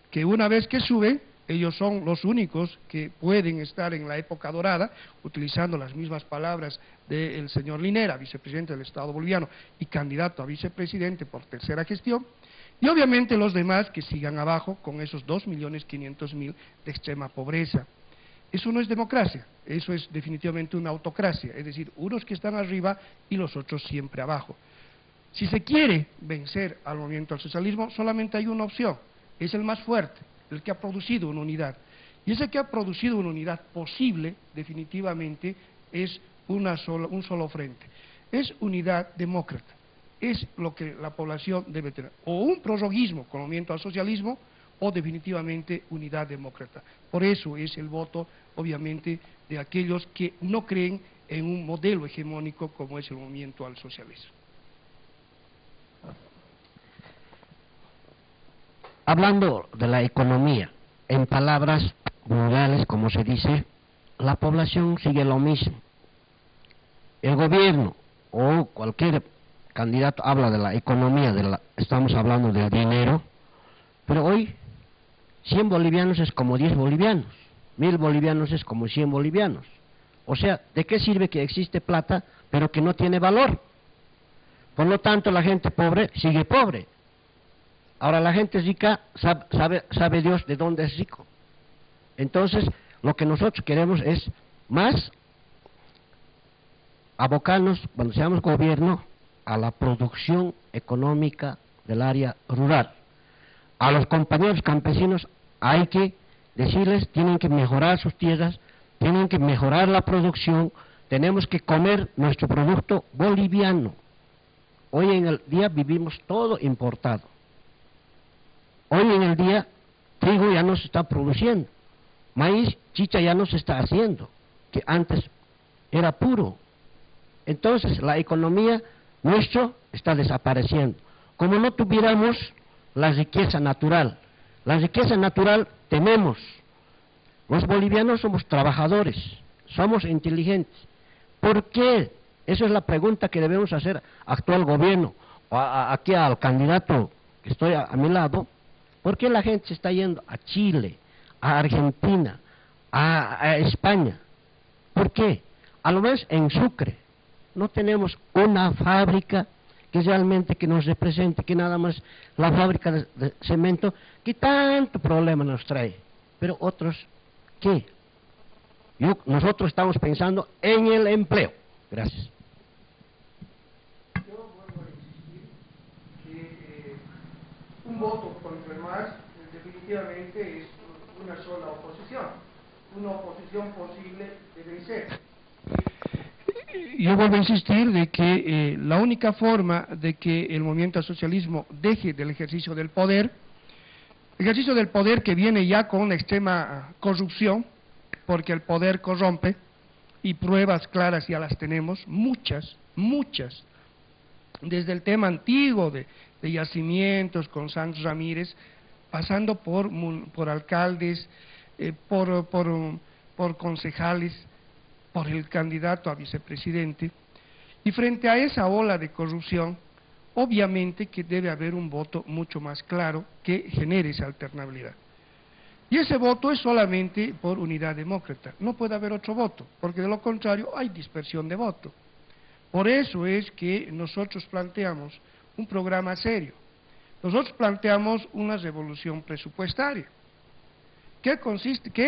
que una vez que suben, ellos son los únicos que pueden estar en la época dorada, utilizando las mismas palabras del señor Linera, vicepresidente del Estado boliviano y candidato a vicepresidente por tercera gestión, y obviamente los demás que sigan abajo con esos 2.500.000 de extrema pobreza. Eso no es democracia, eso es definitivamente una autocracia, es decir, unos que están arriba y los otros siempre abajo. Si se quiere vencer al movimiento al socialismo, solamente hay una opción, es el más fuerte, el que ha producido una unidad. Y ese que ha producido una unidad posible, definitivamente, es un solo frente. Es unidad demócrata, es lo que la población debe tener. O un prorroguismo con el movimiento al socialismo, o definitivamente unidad demócrata. Por eso es el voto, obviamente, de aquellos que no creen en un modelo hegemónico como es el movimiento al socialismo. Hablando de la economía, en palabras vulgares, como se dice, la población sigue lo mismo. El gobierno o cualquier candidato habla de la economía, estamos hablando del dinero, pero hoy 100 bolivianos es como 10 bolivianos, 1000 bolivianos es como 100 bolivianos. O sea, ¿de qué sirve que existe plata, pero que no tiene valor? Por lo tanto, la gente pobre sigue pobre. Ahora la gente rica sabe Dios de dónde es rico. Entonces, lo que nosotros queremos es más abocarnos, cuando seamos gobierno, a la producción económica del área rural. A los compañeros campesinos hay que decirles, tienen que mejorar sus tierras, tienen que mejorar la producción, tenemos que comer nuestro producto boliviano. Hoy en el día vivimos todo importado. Hoy en el día, trigo ya no se está produciendo, maíz, chicha ya no se está haciendo, que antes era puro. Entonces, la economía nuestra está desapareciendo. Como no tuviéramos la riqueza natural. La riqueza natural tenemos. Los bolivianos somos trabajadores, somos inteligentes. ¿Por qué? Esa es la pregunta que debemos hacer al actual gobierno, o aquí al candidato que estoy a mi lado. ¿Por qué la gente se está yendo a Chile, a Argentina, a España? ¿Por qué? A lo menos en Sucre no tenemos una fábrica que realmente que nos represente, que nada más la fábrica de cemento, que tanto problema nos trae. Pero otros, ¿qué? Nosotros estamos pensando en el empleo. Gracias. Yo vuelvo a insistir que un voto contra el MAS definitivamente es una sola oposición, una oposición posible de vencer. Yo vuelvo a insistir de que la única forma de que el movimiento al socialismo deje del ejercicio del poder Ejercicio del poder que viene ya con una extrema corrupción, porque el poder corrompe, y pruebas claras ya las tenemos, muchas, desde el tema antiguo de yacimientos con Santos Ramírez, pasando por alcaldes, por concejales, por el candidato a vicepresidente. Y frente a esa ola de corrupción, obviamente que debe haber un voto mucho más claro que genere esa alternabilidad. Y ese voto es solamente por unidad demócrata, no puede haber otro voto, porque de lo contrario hay dispersión de voto. Por eso es que nosotros planteamos un programa serio. Nosotros planteamos una revolución presupuestaria. ¿Qué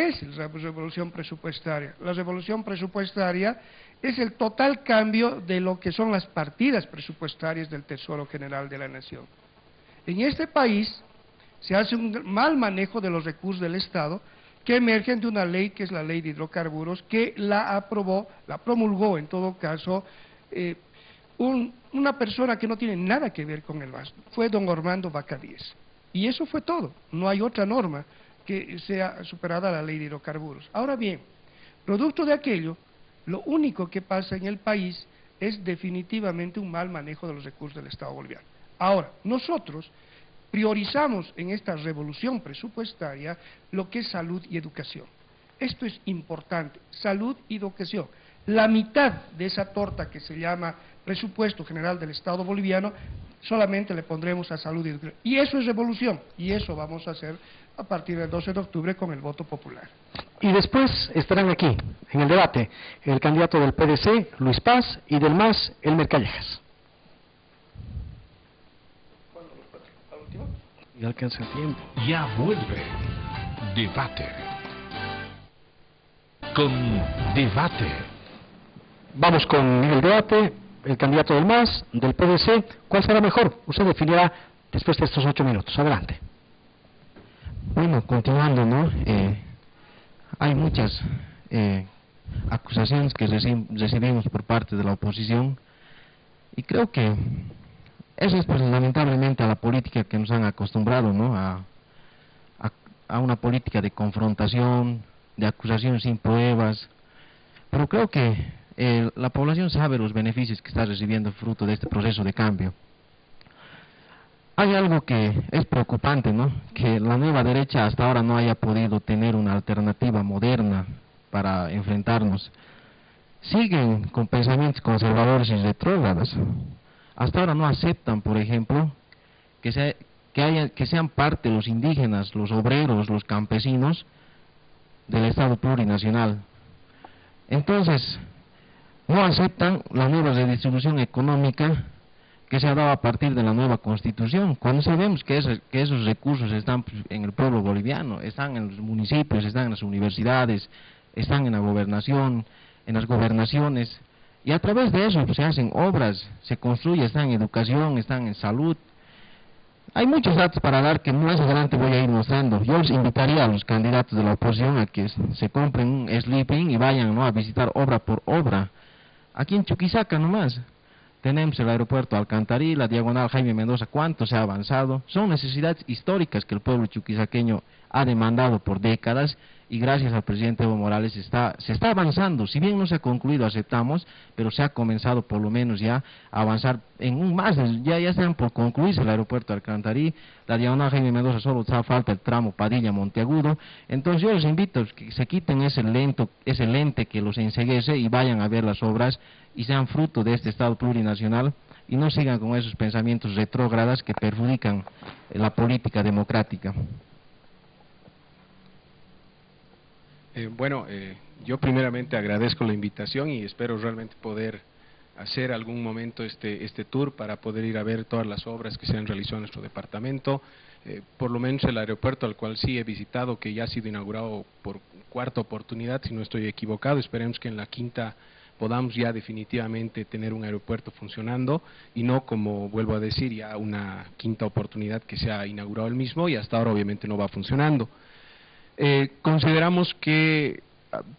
es la revolución presupuestaria? La revolución presupuestaria es el total cambio de lo que son las partidas presupuestarias del Tesoro General de la Nación. En este país se hace un mal manejo de los recursos del Estado que emergen de una ley que es la Ley de Hidrocarburos, que la promulgó en todo caso una persona que no tiene nada que ver con el MAS, fue don Orlando Bacadíez. Y eso fue todo, no hay otra norma que sea superada la Ley de Hidrocarburos. Ahora bien, producto de aquello, lo único que pasa en el país es definitivamente un mal manejo de los recursos del Estado boliviano. Ahora, nosotros priorizamos en esta revolución presupuestaria lo que es salud y educación. Esto es importante, salud y educación. La mitad de esa torta que se llama presupuesto general del Estado boliviano, solamente le pondremos a salud y educación. Y eso es revolución, y eso vamos a hacer a partir del 12 de octubre con el voto popular. Y después estarán aquí, en el debate, el candidato del PDC, Luis Paz, y del MAS, Elmer Callejas. Ya alcanza el tiempo. Ya vuelve Debate. Con Debate. Vamos con el debate, el candidato del MAS, del PDC. ¿Cuál será mejor? Usted definirá después de estos 8 minutos. Adelante. Bueno, continuando, ¿no? Hay muchas acusaciones que recibimos por parte de la oposición y creo que eso es pues lamentablemente a la política que nos han acostumbrado, ¿no? A una política de confrontación, de acusación sin pruebas, pero creo que la población sabe los beneficios que está recibiendo fruto de este proceso de cambio. Hay algo que es preocupante, ¿no? Que la nueva derecha hasta ahora no haya podido tener una alternativa moderna para enfrentarnos. Siguen con pensamientos conservadores y retrógrados. Hasta ahora no aceptan, por ejemplo, que sean parte los indígenas, los obreros, los campesinos del Estado plurinacional. Entonces, no aceptan la nueva redistribución económica que se ha dado a partir de la nueva Constitución, cuando sabemos que esos recursos están en el pueblo boliviano, están en los municipios, están en las universidades, están en la gobernación, en las gobernaciones, y a través de eso se hacen obras, se construye, están en educación, están en salud. Hay muchos datos para dar que más adelante voy a ir mostrando. Yo les invitaría a los candidatos de la oposición a que se compren un sleeping y vayan, ¿no?, a visitar obra por obra. Aquí en Chuquisaca nomás tenemos el aeropuerto Alcantarí, la diagonal Jaime Mendoza, cuánto se ha avanzado. Son necesidades históricas que el pueblo chuquisaqueño ha demandado por décadas y gracias al presidente Evo Morales se está avanzando. Si bien no se ha concluido, aceptamos, pero se ha comenzado por lo menos ya a avanzar en un más. Ya están por concluirse el aeropuerto Alcantarí, la diagonal Jaime Mendoza, solo falta el tramo Padilla-Monteagudo. Entonces yo les invito a que se quiten ese lente que los enceguece y vayan a ver las obras y sean fruto de este Estado plurinacional y no sigan con esos pensamientos retrógradas que perjudican la política democrática. Yo primeramente agradezco la invitación y espero realmente poder hacer algún momento este tour para poder ir a ver todas las obras que se han realizado en nuestro departamento, por lo menos el aeropuerto al cual sí he visitado, que ya ha sido inaugurado por 4ª oportunidad, si no estoy equivocado. Esperemos que en la 5ª podamos ya definitivamente tener un aeropuerto funcionando y no, como vuelvo a decir, ya una 5ª oportunidad que se ha inaugurado el mismo y hasta ahora obviamente no va funcionando. Consideramos que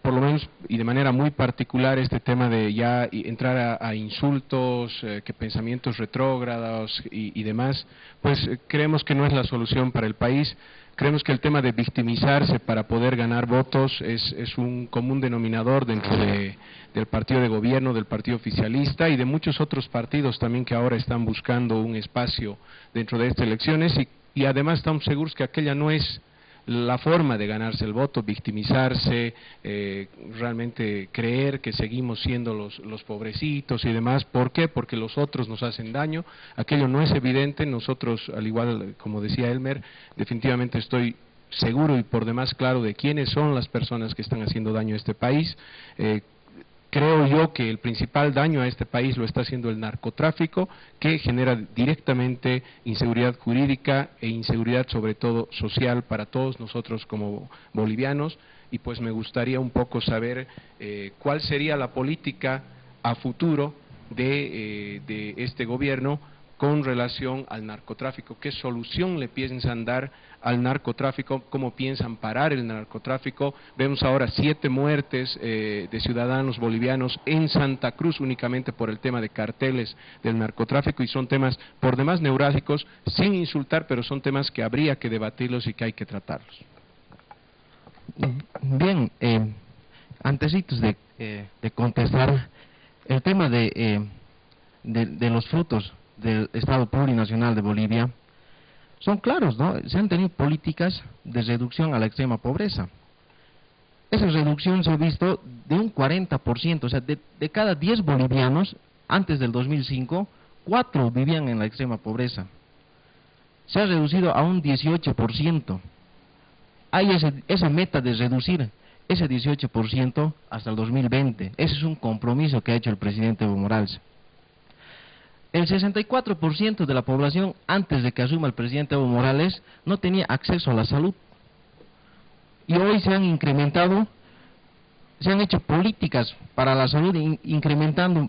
por lo menos y de manera muy particular este tema de ya entrar a insultos, que pensamientos retrógrados y demás, pues creemos que no es la solución para el país. Creemos que el tema de victimizarse para poder ganar votos es un común denominador dentro del partido de gobierno, del partido oficialista y de muchos otros partidos también que ahora están buscando un espacio dentro de estas elecciones y además estamos seguros que aquella no es la forma de ganarse el voto, victimizarse, realmente creer que seguimos siendo los pobrecitos y demás. ¿Por qué? Porque los otros nos hacen daño. Aquello no es evidente. Nosotros, al igual como decía Elmer, definitivamente estoy seguro y por demás claro de quiénes son las personas que están haciendo daño a este país. Creo yo que el principal daño a este país lo está haciendo el narcotráfico, que genera directamente inseguridad jurídica e inseguridad sobre todo social para todos nosotros como bolivianos, y pues me gustaría un poco saber cuál sería la política a futuro de este gobierno con relación al narcotráfico. ¿Qué solución le piensan dar al narcotráfico? ¿Cómo piensan parar el narcotráfico? Vemos ahora 7 muertes de ciudadanos bolivianos en Santa Cruz únicamente por el tema de carteles del narcotráfico, y son temas por demás neurálgicos, sin insultar, pero son temas que habría que debatirlos y que hay que tratarlos. Bien, antesitos de contestar, el tema de los frutos del Estado Plurinacional de Bolivia son claros, ¿no? Se han tenido políticas de reducción a la extrema pobreza. Esa reducción se ha visto de un 40%, o sea, de cada 10 bolivianos, antes del 2005, 4 vivían en la extrema pobreza. Se ha reducido a un 18%. Hay esa meta de reducir ese 18% hasta el 2020. Ese es un compromiso que ha hecho el presidente Evo Morales. El 64% de la población, antes de que asuma el presidente Evo Morales, no tenía acceso a la salud. Y hoy se han incrementado, se han hecho políticas para la salud, incrementando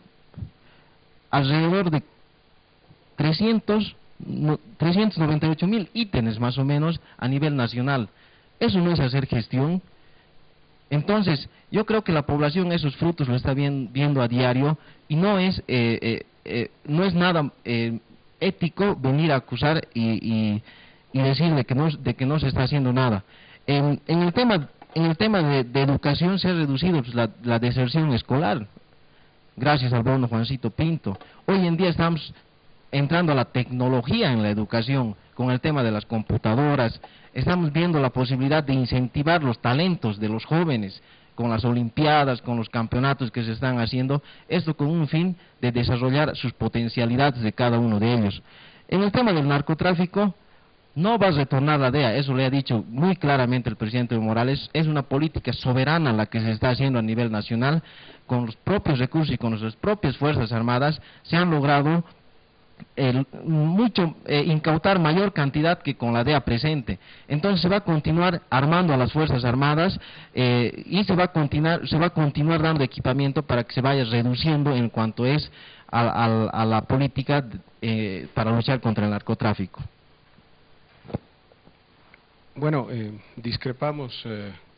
alrededor de 398.000 ítems más o menos a nivel nacional. Eso no es hacer gestión. Entonces, yo creo que la población esos frutos lo está viendo a diario, y no es nada ético venir a acusar y decir de que no se está haciendo nada. En el tema de educación se ha reducido pues, la deserción escolar, gracias al bono Juancito Pinto. Hoy en día estamos entrando a la tecnología en la educación, con el tema de las computadoras. Estamos viendo la posibilidad de incentivar los talentos de los jóvenes, con las olimpiadas, con los campeonatos que se están haciendo, esto con un fin de desarrollar sus potencialidades de cada uno de ellos. En el tema del narcotráfico, no va a retornar la DEA, eso le ha dicho muy claramente el presidente Evo Morales. Es una política soberana la que se está haciendo a nivel nacional, con los propios recursos y con nuestras propias Fuerzas Armadas, se han logrado incautar mayor cantidad que con la DEA presente. Entonces se va a continuar armando a las Fuerzas Armadas y se va a continuar dando equipamiento para que se vaya reduciendo en cuanto es a la política para luchar contra el narcotráfico. Bueno, discrepamos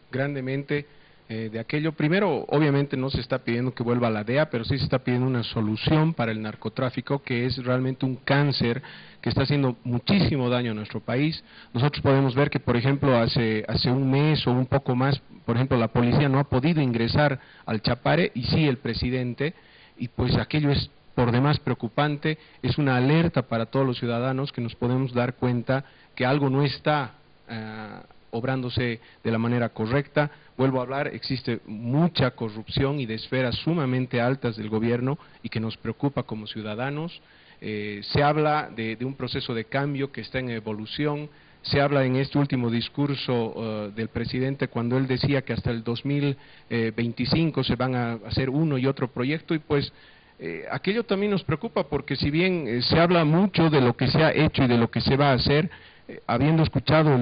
grandemente de aquello. Primero, obviamente no se está pidiendo que vuelva a la DEA, pero sí se está pidiendo una solución para el narcotráfico, que es realmente un cáncer que está haciendo muchísimo daño a nuestro país. Nosotros podemos ver que, por ejemplo, hace un mes o un poco más, por ejemplo, la policía no ha podido ingresar al Chapare, y sí el presidente, y pues aquello es por demás preocupante. Es una alerta para todos los ciudadanos que nos podemos dar cuenta que algo no está obrándose de la manera correcta. Vuelvo a hablar, existe mucha corrupción y de esferas sumamente altas del gobierno y que nos preocupa como ciudadanos. Se habla de un proceso de cambio que está en evolución. Se habla en este último discurso del presidente cuando él decía que hasta el 2025 se van a hacer uno y otro proyecto, y pues aquello también nos preocupa, porque si bien se habla mucho de lo que se ha hecho y de lo que se va a hacer, habiendo escuchado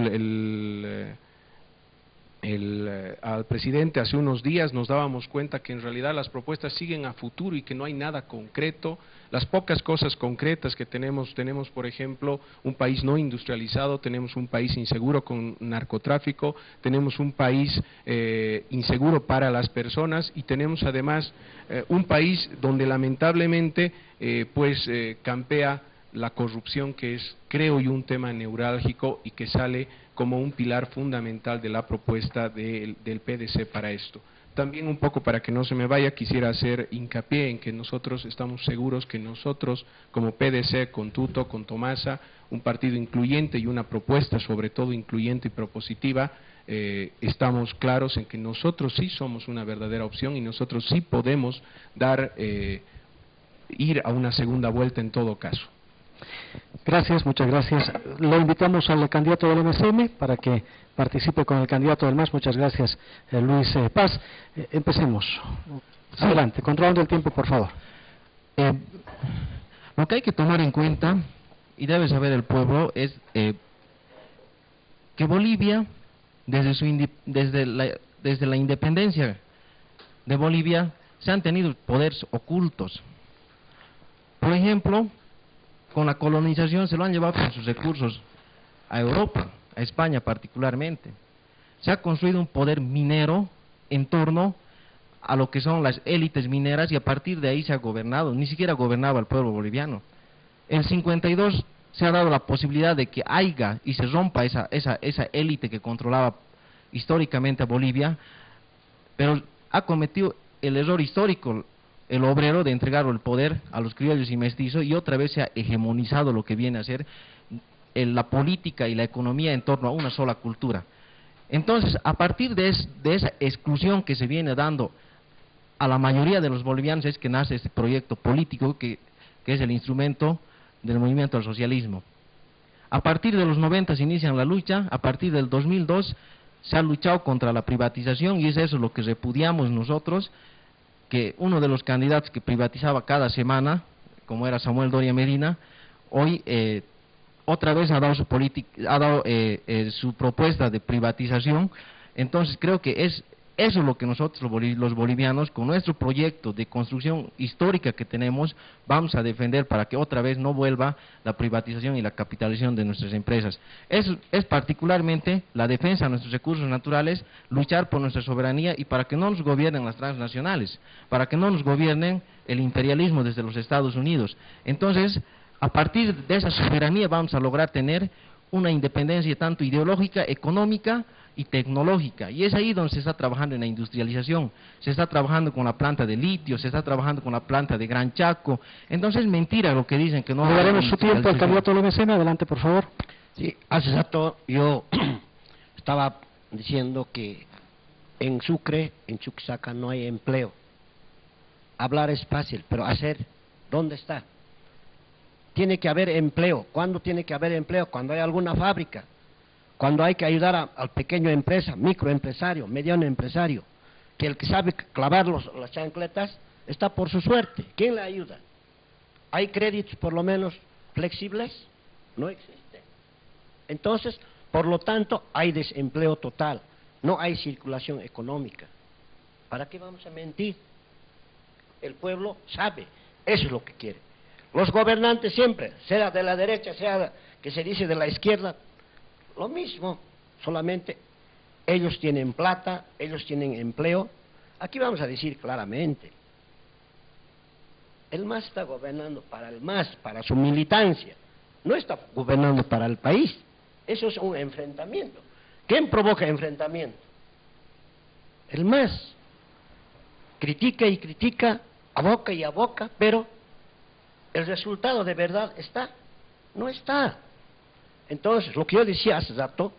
al presidente hace unos días, nos dábamos cuenta que en realidad las propuestas siguen a futuro y que no hay nada concreto. Las pocas cosas concretas que tenemos, por ejemplo, un país no industrializado, tenemos un país inseguro con narcotráfico, tenemos un país inseguro para las personas y tenemos además un país donde lamentablemente campea la corrupción, que es, creo yo, un tema neurálgico y que sale como un pilar fundamental de la propuesta del PDC para esto. También un poco para que no se me vaya, quisiera hacer hincapié en que nosotros estamos seguros que nosotros como PDC, con Tuto, con Tomasa, un partido incluyente y una propuesta sobre todo incluyente y propositiva, estamos claros en que nosotros sí somos una verdadera opción y nosotros sí podemos ir a una segunda vuelta en todo caso. Gracias, muchas gracias. Lo invitamos al candidato del MSM para que participe con el candidato del MAS. Muchas gracias, Luis Paz. Empecemos. Adelante, controlando el tiempo, por favor. Lo que hay que tomar en cuenta, y debe saber el pueblo, es que Bolivia, desde la independencia de Bolivia, se han tenido poderes ocultos. Por ejemplo, con la colonización se lo han llevado con sus recursos a Europa, a España particularmente. Se ha construido un poder minero en torno a lo que son las élites mineras y a partir de ahí se ha gobernado, ni siquiera gobernaba el pueblo boliviano. En 52 se ha dado la posibilidad de que haya y se rompa esa élite que controlaba históricamente a Bolivia, pero ha cometido el error histórico el obrero de entregar el poder a los criollos y mestizos y otra vez se ha hegemonizado lo que viene a ser la política y la economía en torno a una sola cultura. Entonces, a partir de esa exclusión que se viene dando a la mayoría de los bolivianos es que nace este proyecto político que es el instrumento del movimiento al socialismo. A partir de los 90 se inicia la lucha, a partir del 2002 se ha luchado contra la privatización y es eso lo que repudiamos nosotros, que uno de los candidatos que privatizaba cada semana, como era Samuel Doria Medina, hoy otra vez ha dado su propuesta de privatización. Entonces creo que es eso lo que nosotros los bolivianos, con nuestro proyecto de construcción histórica que tenemos, vamos a defender para que otra vez no vuelva la privatización y la capitalización de nuestras empresas. Es particularmente la defensa de nuestros recursos naturales, luchar por nuestra soberanía y para que no nos gobiernen las transnacionales, para que no nos gobiernen el imperialismo desde los Estados Unidos. Entonces, a partir de esa soberanía vamos a lograr tener una independencia tanto ideológica, económica y tecnológica, y es ahí donde se está trabajando en la industrialización, se está trabajando con la planta de litio, se está trabajando con la planta de Gran Chaco. Entonces es mentira lo que dicen que no... Le daremos su tiempo al candidato del MSM, adelante por favor. Sí, hace rato yo estaba diciendo que en Sucre, en Chuquisaca no hay empleo. Hablar es fácil, pero hacer, ¿dónde está? Tiene que haber empleo. ¿Cuándo tiene que haber empleo? Cuando hay alguna fábrica, cuando hay que ayudar al pequeño empresa, microempresario, mediano empresario, que el que sabe clavar las chancletas está por su suerte. ¿Quién le ayuda? ¿Hay créditos por lo menos flexibles? No existe. Entonces, por lo tanto, hay desempleo total, no hay circulación económica. ¿Para qué vamos a mentir? El pueblo sabe, eso es lo que quiere. Los gobernantes siempre, sea de la derecha, sea que se dice de la izquierda, lo mismo, solamente ellos tienen plata, ellos tienen empleo. Aquí vamos a decir claramente, el MAS está gobernando para el MAS, para su militancia, no está gobernando para el país. Eso es un enfrentamiento. ¿Quién provoca enfrentamiento? El MAS. Critica y critica, a boca y a boca, pero el resultado de verdad está, no está. Entonces, lo que yo decía hace rato,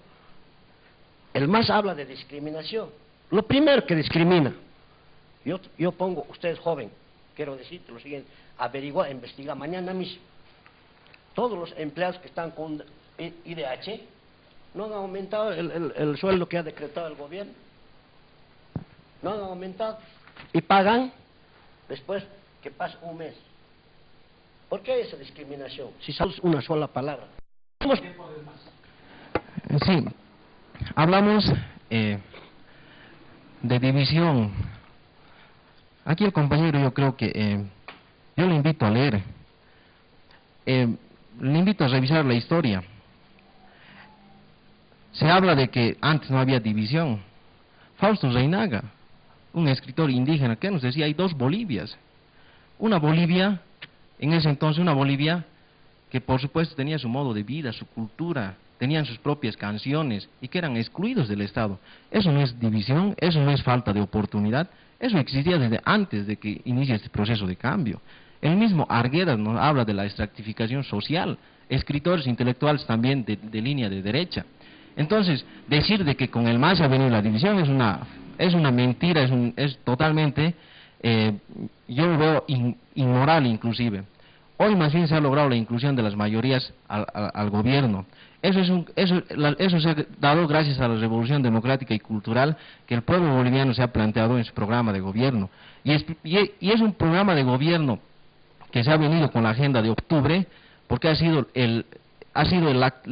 el MAS habla de discriminación. Lo primero que discrimina, yo pongo, usted es joven, quiero decirte lo siguiente, averigua, investiga mañana mismo. Todos los empleados que están con IDH no han aumentado el sueldo que ha decretado el gobierno. No han aumentado. Y pagan después que pasa un mes. ¿Por qué esa discriminación? Si solo es una sola palabra. Sí, hablamos de división, aquí el compañero yo creo que yo le invito a leer, le invito a revisar la historia. Se habla de que antes no había división. Fausto Reinaga, un escritor indígena, que nos decía, hay dos Bolivias. Una Bolivia, en ese entonces una Bolivia que por supuesto tenía su modo de vida, su cultura, tenían sus propias canciones y que eran excluidos del Estado. Eso no es división, eso no es falta de oportunidad, eso existía desde antes de que inicie este proceso de cambio. El mismo Arguedas nos habla de la estratificación social, escritores intelectuales también de línea de derecha. Entonces, decir de que con el MAS ha venido la división es una mentira, es totalmente, yo lo veo inmoral inclusive. Hoy más bien se ha logrado la inclusión de las mayorías al gobierno. Eso se ha dado gracias a la revolución democrática y cultural que el pueblo boliviano se ha planteado en su programa de gobierno. Y es un programa de gobierno que se ha venido con la agenda de octubre, porque la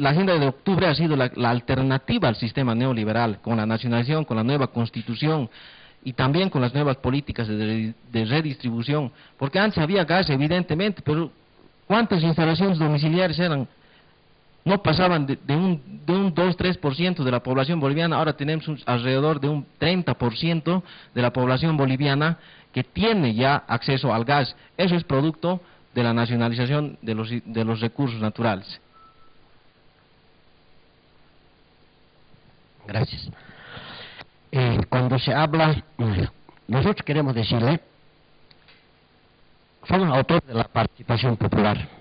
agenda de octubre ha sido la alternativa al sistema neoliberal, con la nacionalización, con la nueva constitución y también con las nuevas políticas de redistribución, porque antes había gas evidentemente, pero ¿cuántas instalaciones domiciliares eran? No pasaban de un 2-3% de la población boliviana. Ahora tenemos alrededor de un 30% de la población boliviana que tiene ya acceso al gas. Eso es producto de la nacionalización de los recursos naturales. Gracias. Cuando se habla, nosotros queremos decirle, somos autores de la participación popular.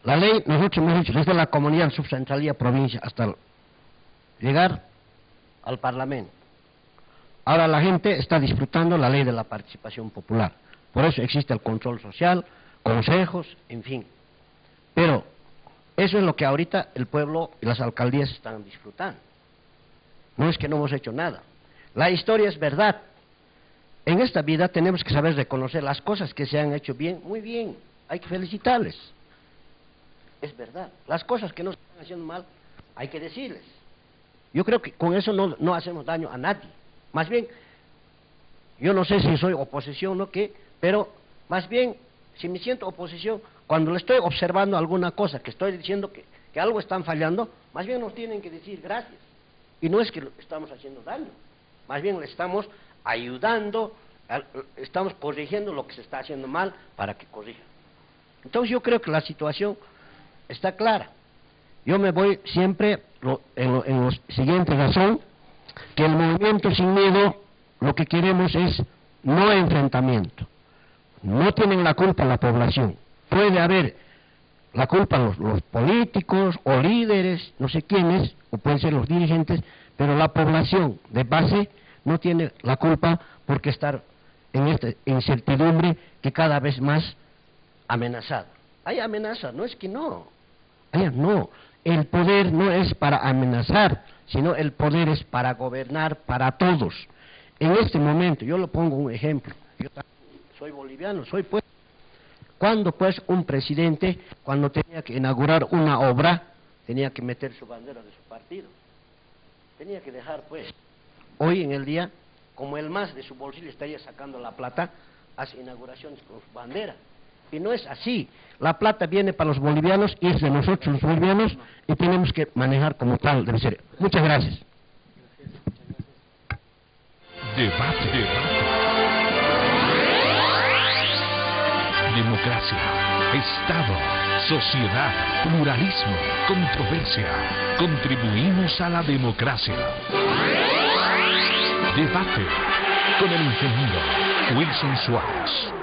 La ley, nosotros hemos dicho, desde la comunidad, subcentralía, provincia, hasta llegar al Parlamento. Ahora la gente está disfrutando la ley de la participación popular. Por eso existe el control social, consejos, en fin. Pero eso es lo que ahorita el pueblo y las alcaldías están disfrutando. No es que no hemos hecho nada. La historia es verdad. En esta vida tenemos que saber reconocer las cosas que se han hecho bien, muy bien. Hay que felicitarles. Es verdad. Las cosas que no se están haciendo mal, hay que decirles. Yo creo que con eso no hacemos daño a nadie. Más bien, yo no sé si soy oposición o qué, pero más bien, si me siento oposición, cuando le estoy observando alguna cosa, que estoy diciendo que algo están fallando, más bien nos tienen que decir gracias. Y no es que estamos haciendo daño, más bien le estamos ayudando, estamos corrigiendo lo que se está haciendo mal para que corrija. Entonces yo creo que la situación está clara. Yo me voy siempre en la siguiente razón, que el movimiento sin miedo lo que queremos es no enfrentamiento. No tienen la culpa la población. Puede haber la culpa los políticos o líderes, no sé quiénes, o pueden ser los dirigentes, pero la población de base no tiene la culpa porque estar en esta incertidumbre que cada vez más amenazada. Hay amenaza, no es que no. No, el poder no es para amenazar, sino el poder es para gobernar para todos. En este momento, yo le pongo un ejemplo, yo soy boliviano, pues, cuando pues un presidente, cuando tenía que inaugurar una obra, tenía que meter su bandera de su partido, tenía que dejar pues, hoy en el día, como el MAS de su bolsillo estaría sacando la plata, hace inauguraciones con su bandera. Y no es así. La plata viene para los bolivianos y es de nosotros los bolivianos y tenemos que manejar como tal, debe ser. Muchas gracias. Debate. Democracia, Estado, sociedad, pluralismo, controversia. Contribuimos a la democracia. Debate con el ingeniero Wilson Suárez.